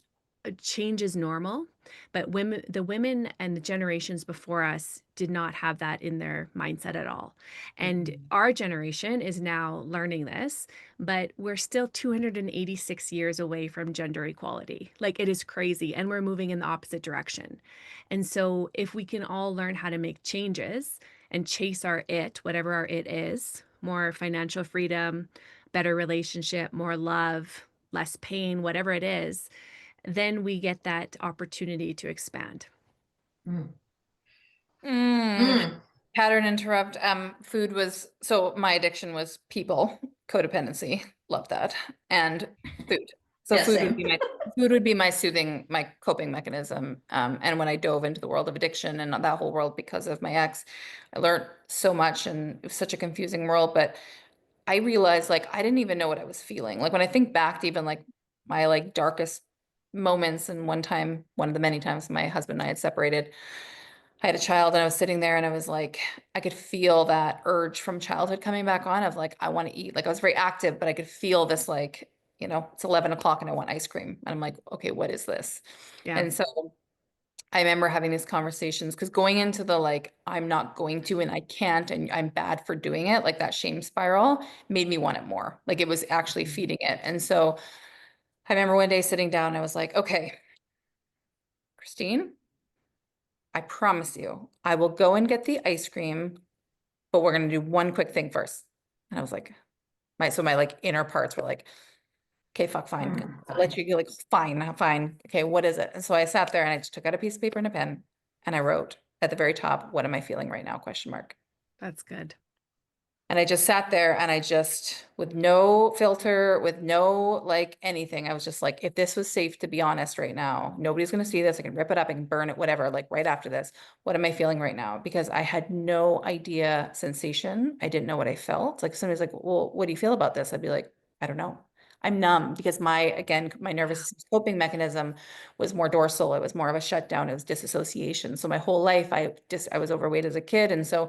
normal, but the women and the generations before us did not have that in their mindset at all. And Mhm. our generation is now learning this, but we're still 286 years away from gender equality. Like, it is crazy, and we're moving in the opposite direction. And so if we can all learn how to make changes and chase our it, whatever our it is, more financial freedom, better relationship, more love, less pain, whatever it is, then we get that opportunity to expand. Mm. Mm, Mm. pattern interrupt. Food was, so my addiction was people, codependency, love that, and food. So Yeah, same. food would be my soothing, my coping mechanism. And when I dove into the world of addiction and that whole world because of my ex, I learned so much, and it was such a confusing world. But I realized like I didn't even know what I was feeling. Like when I think back to even like my like darkest moments, and one time, one of the many times my husband and I had separated, I had a child and I was sitting there and I was like, I could feel that urge from childhood coming back on of like, I want to eat. Like I was very active, but I could feel this like, it's 11 o'clock and I want ice cream. And I'm like, okay, what is this? Yeah. And so I remember having these conversations because going into the like, I'm not going to and I can't and I'm bad for doing it, like that shame spiral made me want it more. Like it was actually Mhm. feeding it. And so I remember one day sitting down, I was like, okay, Christine, I promise you, I will go and get the ice cream, but we're going to do one quick thing first. And I was like, my like inner parts were like, okay, fuck, fine. I'll let Fine. you go, like, fine, fine. Okay, what is it? And so I sat there and I just took out a piece of paper and a pen and I wrote at the very top, what am I feeling right now? Question mark. That's good. And I just sat there and I just, with no filter, with no like anything, I was just like, if this was safe to be honest right now, nobody's going to see this. I can rip it up, I can burn it, whatever, like right after this. What am I feeling right now? Because I had no idea sensation. I didn't know what I felt. Like somebody's like, well, what do you feel about this? I'd be like, I don't know. I'm numb because my nervous system's coping mechanism was more dorsal. It was more of a shutdown. It was disassociation. So my whole life, I was overweight as a kid. And so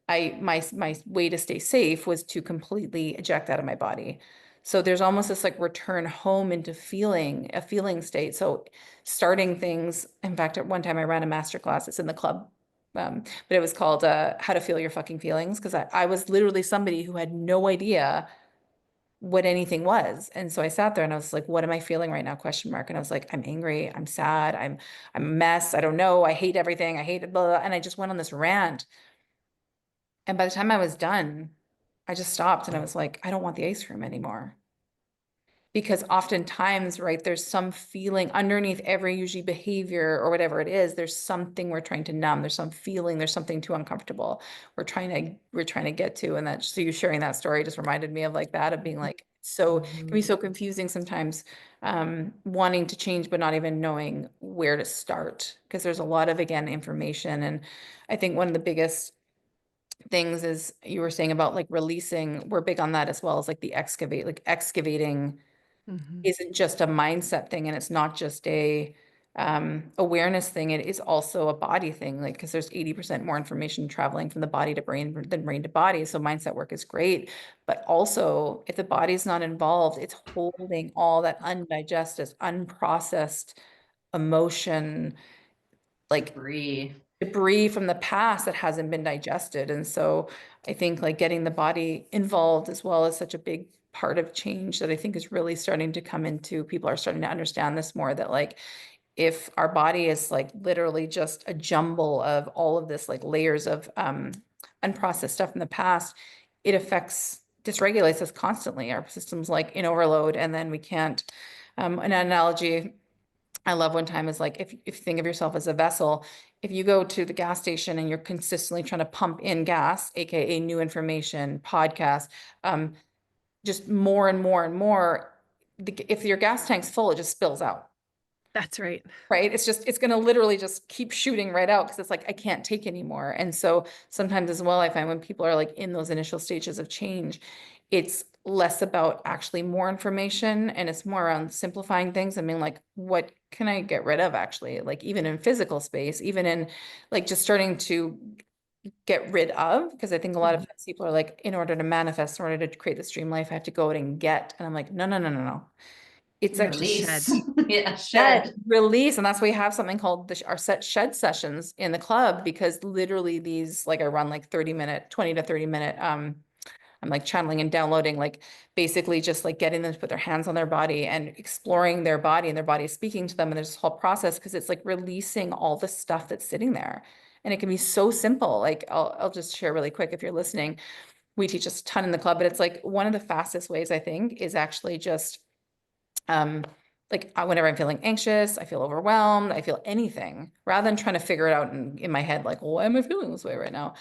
my way to stay safe was to completely eject out of my body. So there's almost this like return home into a feeling state. So starting things, in fact, at one time I ran a master class, it's in the club. But it was called How to Feel Your Fucking Feelings, because I was literally somebody who had no idea what anything was. And so I sat there and I was like, what am I feeling right now? Question mark. And I was like, I'm angry, I'm sad, I'm a mess, I don't know, I hate everything, I hate it, blah, blah, blah. And I just went on this rant. And by the time I was done, I just stopped and I was like, I don't want the ice cream anymore. because oftentimes, right, there's some feeling underneath every usually behavior or whatever it is, there's something we're trying to numb, there's some feeling, there's something too uncomfortable we're trying to get to. And that, so you sharing that story just reminded me of like that, of being like, so it can be so confusing sometimes, wanting to change but not even knowing where to start, because there's a lot of, again, information. And I think one of the biggest things is, you were saying about like releasing, we're big on that as well, as like the excavating Mhm. isn't just a mindset thing, and it's not just a awareness thing. It is also a body thing, like, because there's 80% more information traveling from the body to brain than brain to body. So mindset work is great, but also if the body's not involved, it's holding all that undigested, unprocessed emotion, like debris from the past that hasn't been digested. And so I think like getting the body involved as well is such a big part of change that I think is really starting to come into, people are starting to understand this more, that like, if our body is like literally just a jumble of all of this like layers of unprocessed stuff in the past, it dysregulates us constantly. Our system's like in overload, and then we can't, an analogy I love one time is like, if you think of yourself as a vessel, if you go to the gas station and you're consistently trying to pump in gas, AKA new information, podcast, just more and more and more, if your gas tank's full, it just spills out. That's right. Right. It's going to literally just keep shooting right out, because it's like, I can't take anymore. And so sometimes as well, I find when people are like in those initial stages of change, it's less about actually more information, and it's more around simplifying things. I mean, like, what can I get rid of actually? Like, even in physical space, even in like just starting to get rid of, because I think a lot of times people are like, in order to manifest, in order to create this dream life, I have to go out and get. And I'm like, no, no, no, no, no. It's actually Release. Shed. Yeah, shed. release. And that's why we have something called our shed sessions in the club, because literally these, like, I run like 20 to 30 minute, I'm like channeling and downloading, like basically just like getting them to put their hands on their body and exploring their body, and their body is speaking to them. And there's this whole process, because it's like releasing all the stuff that's sitting there. And it can be so simple. Like, I'll just share really quick if you're listening. We teach a ton in the club, but it's like one of the fastest ways, I think, is actually just like, whenever I'm feeling anxious, I feel overwhelmed, I feel anything, rather than trying to figure it out in my head, like, well, why am I feeling this way right now?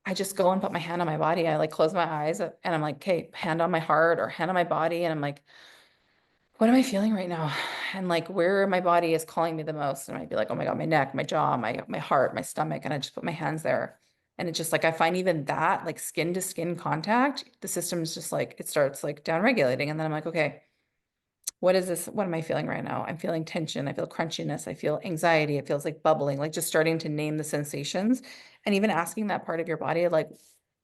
I just go and put my hand on my body. I like close my eyes, and I'm like, okay, hand on my heart or hand on my body. And I'm like, what am I feeling right now? And like, where my body is calling me the most. And I'd be like, oh my God, my neck, my jaw, my heart, my stomach. And I just put my hands there. And it's just like, I find even that, like, skin to skin contact, the system's just like, it starts like down regulating. And then I'm like, okay, what is this? What am I feeling right now? I'm feeling tension. I feel crunchiness. I feel anxiety. It feels like bubbling, like just starting to name the sensations, and even asking that part of your body, like,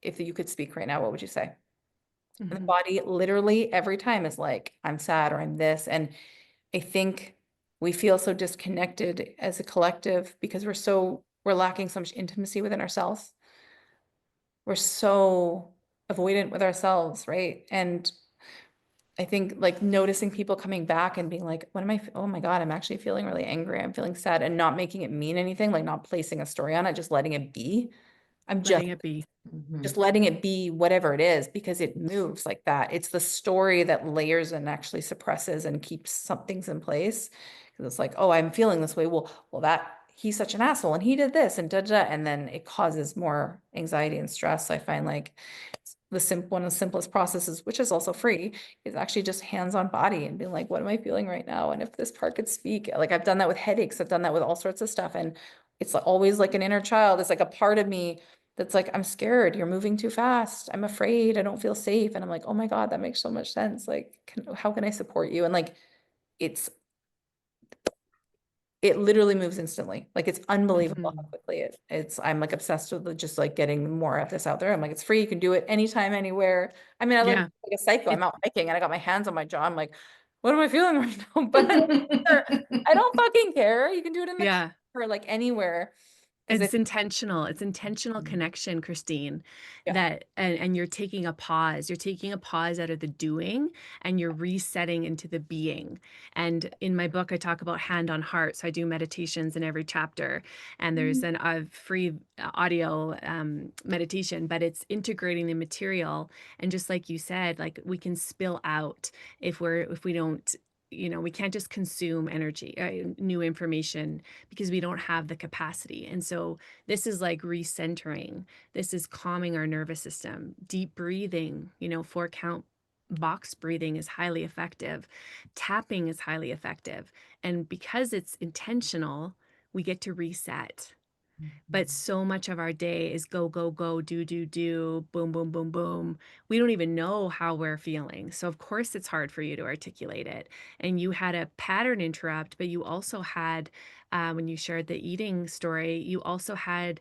if you could speak right now, what would you say? And the body literally every time is like, I'm sad, or I'm this. And I think we feel so disconnected as a collective, because we're lacking so much intimacy within ourselves. We're so avoidant with ourselves, right? And I think like noticing people coming back and being like, oh my God, I'm actually feeling really angry. I'm feeling sad, and not making it mean anything, like not placing a story on it, just letting it be. I'm Letting it be. just letting it be whatever it is, because it moves like that. It's the story that layers and actually suppresses and keeps some things in place. Because it's like, oh, I'm feeling this way. Well, that he's such an asshole and he did this and da da, and then it causes more anxiety and stress. So I find like one of the simplest processes, which is also free, is actually just hands on body and being like, what am I feeling right now? And if this part could speak, like, I've done that with headaches, I've done that with all sorts of stuff. And it's always like an inner child. It's like a part of me that's like, I'm scared, you're moving too fast, I'm afraid, I don't feel safe. And I'm like, oh my God, that makes so much sense. Like, how can I support you? And like, it literally moves instantly. Like, it's unbelievable how quickly I'm like obsessed with just like getting more of this out there. I'm like, it's free. You can do it anytime, anywhere. I mean, I like a psycho. I'm out hiking and I got my hands on my jaw. I'm like, what am I feeling right now? But I don't fucking care. You can do it in the car, like anywhere. It's intentional. It's intentional connection, Christine, that and you're taking a pause. You're taking a pause out of the doing and you're resetting into the being. And in my book, I talk about hand on heart. So I do meditations in every chapter, and there's a free audio meditation, but it's integrating the material. And just like you said, like we can spill out if we don't, we can't just consume energy, new information, because we don't have the capacity. And so this is like recentering. This is calming our nervous system. Deep breathing, 4 count box breathing is highly effective. Tapping is highly effective. And because it's intentional, we get to reset. But so much of our day is go, go, go, do, boom, boom, boom, boom. We don't even know how we're feeling. So, of course, it's hard for you to articulate it. And you had a pattern interrupt, but you also had, when you shared the eating story, you also had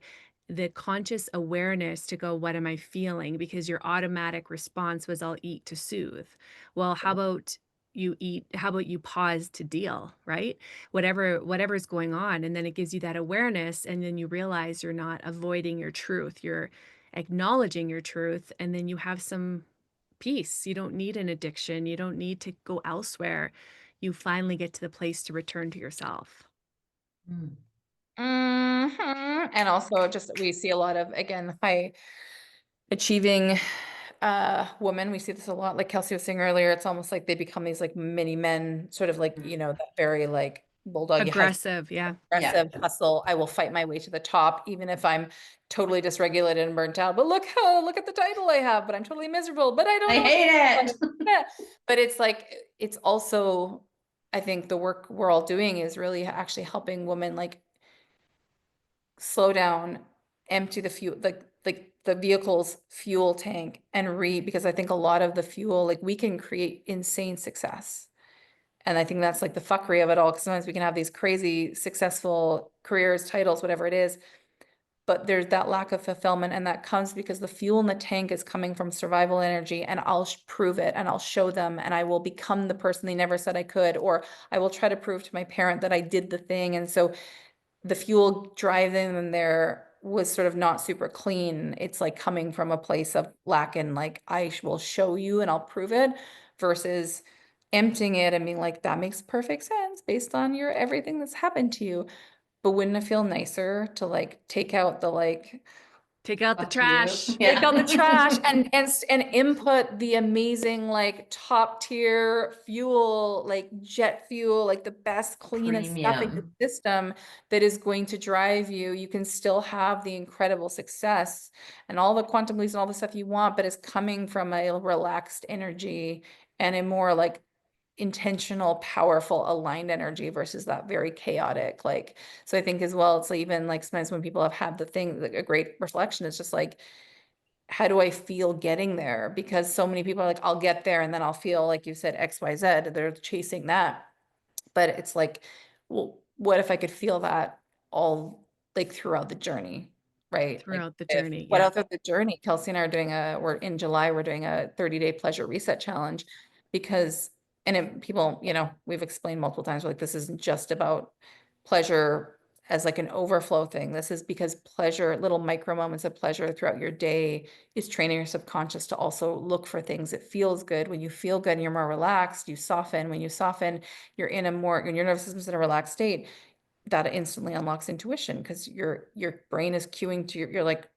the conscious awareness to go, what am I feeling? Because your automatic response was, I'll eat to soothe. Well, how about you eat? How about you pause to deal, right? Whatever's going on, and then it gives you that awareness, and then you realize you're not avoiding your truth, you're acknowledging your truth, and then you have some peace. You don't need an addiction, you don't need to go elsewhere. You finally get to the place to return to yourself. And also just we see a lot of, again, high achieving women. We see this a lot, like Kelsey was saying earlier. It's almost like they become these like mini men, sort of like, that very like bulldog Aggressive, yeah. aggressive hustle. I will fight my way to the top, even if I'm totally dysregulated and burnt out. But look at the title I have, but I'm totally miserable, but I hate it. But it's like, it's also, I think the work we're all doing is really actually helping women like slow down, empty the fuel, like the vehicle's fuel tank, and because I think a lot of the fuel, like we can create insane success. And I think that's like the fuckery of it all, because sometimes we can have these crazy successful careers, titles, whatever it is, but there's that lack of fulfillment, and that comes because the fuel in the tank is coming from survival energy, and I'll prove it, and I'll show them, and I will become the person they never said I could, or I will try to prove to my parent that I did the thing. And so the fuel driving them there was sort of not super clean. It's like coming from a place of lack and like, I will show you and I'll prove it, versus emptying it and being like, that makes perfect sense based on your everything that's happened to you. But wouldn't it feel nicer to like take out the like Take out the Fuck trash. you. take out the trash and input the amazing like top tier fuel, like jet fuel, like the best cleanest stuff in the Premium. system that is going to drive you. You can still have the incredible success and all the quantum leaps and all the stuff you want, but it's coming from a relaxed energy and a more like intentional, powerful, aligned energy versus that very chaotic. Like, so I think as well, it's like even like sometimes when people have had the thing, like a great reflection, it's just like, how do I feel getting there? Because so many people are like, I'll get there and then I'll feel like you said XYZ, they're chasing that. But it's like, well, what if I could feel that all like throughout the journey? Right. Like Throughout the journey, what yeah. else of the journey? Kelsey and I are we're in July, we're doing a 30-day pleasure reset challenge, because, people, we've explained multiple times, like, this isn't just about pleasure as like an overflow thing. This is because pleasure, little micro moments of pleasure throughout your day, is training your subconscious to also look for things that feels good. When you feel good and you're more relaxed, you soften. When you soften, you're when your nervous system's in a relaxed state, that instantly unlocks intuition, because your brain is cueing to you're like,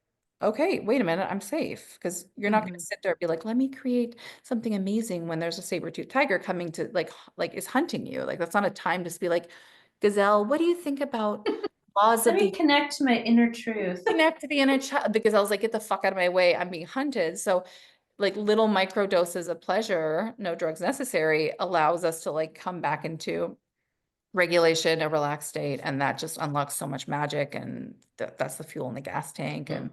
okay, wait a minute, I'm safe. Because you're not going to sit there and be like, let me create something amazing when there's a saber-toothed tiger coming to like is hunting you. Like, that's not a time to be like, Gazelle, what do you think about laws Let of me the connect to my inner truth. connect to the inner child? Because I was like, get the fuck out of my way, I'm being hunted. So like little micro doses of pleasure, no drugs necessary, allows us to like come back into regulation, a relaxed state, and that just unlocks so much magic, and that's the fuel in the gas tank. And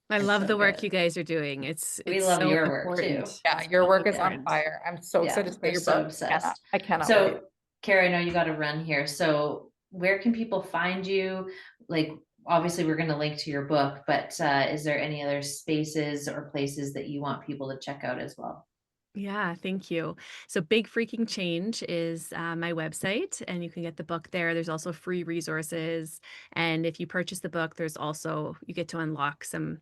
I It's love so the work good. you guys are doing. It's We love so your work too. important. yeah, your work is on Important. fire. I'm so excited to We're get your so book. obsessed. I cannot wait. So, Cara, I know you got to run here. So, where can people find you? Like, obviously, we're going to link to your book, but is there any other spaces or places that you want people to check out as well? Yeah, thank you. So Big Freaking Change is my website, and you can get the book there. There's also free resources. And if you purchase the book, there's also, you get to unlock some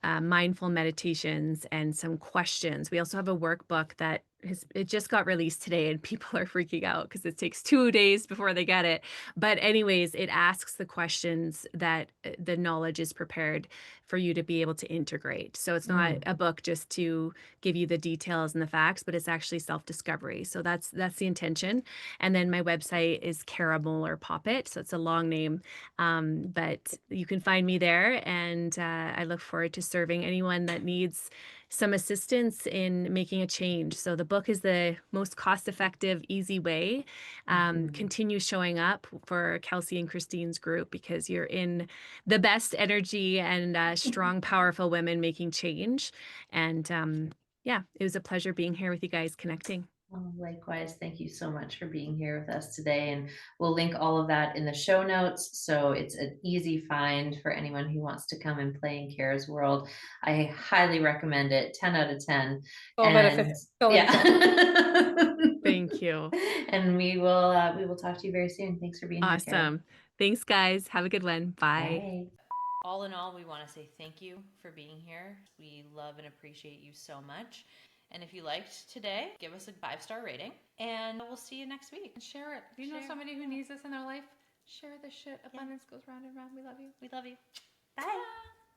mindful meditations and some questions. We also have a workbook that it just got released today, and people are freaking out because it takes 2 days before they get it. But anyways, it asks the questions that the knowledge is prepared for you to be able to integrate. So it's not Mm. a book just to give you the details and the facts, but it's actually self-discovery. So that's the intention. And then my website is Cara Moeller Poppitt. So it's a long name, but you can find me there, and I look forward to serving anyone that needs some assistance in making a change. So the book is the most cost-effective, easy way. Continue showing up for Kelsey and Christine's group, because you're in the best energy and strong, powerful women making change. And yeah, it was a pleasure being here with you guys, connecting. Oh, likewise, thank you so much for being here with us today. And we'll link all of that in the show notes. So it's an easy find for anyone who wants to come and play in Kara's world. I highly recommend it, 10 out of 10. Twelve out of 50. And yeah. Thank you. And we will talk to you very soon. Thanks for being here, Kara. Awesome. Thanks, guys. Have a good one. Bye. Bye. All in all, we want to say thank you for being here. We love and appreciate you so much. And if you liked today, give us a 5-star rating, and we'll see you next week. And share it. Do you know somebody who needs this in their life? Share this shit. Abundance goes round and round. We love you. We love you. Bye.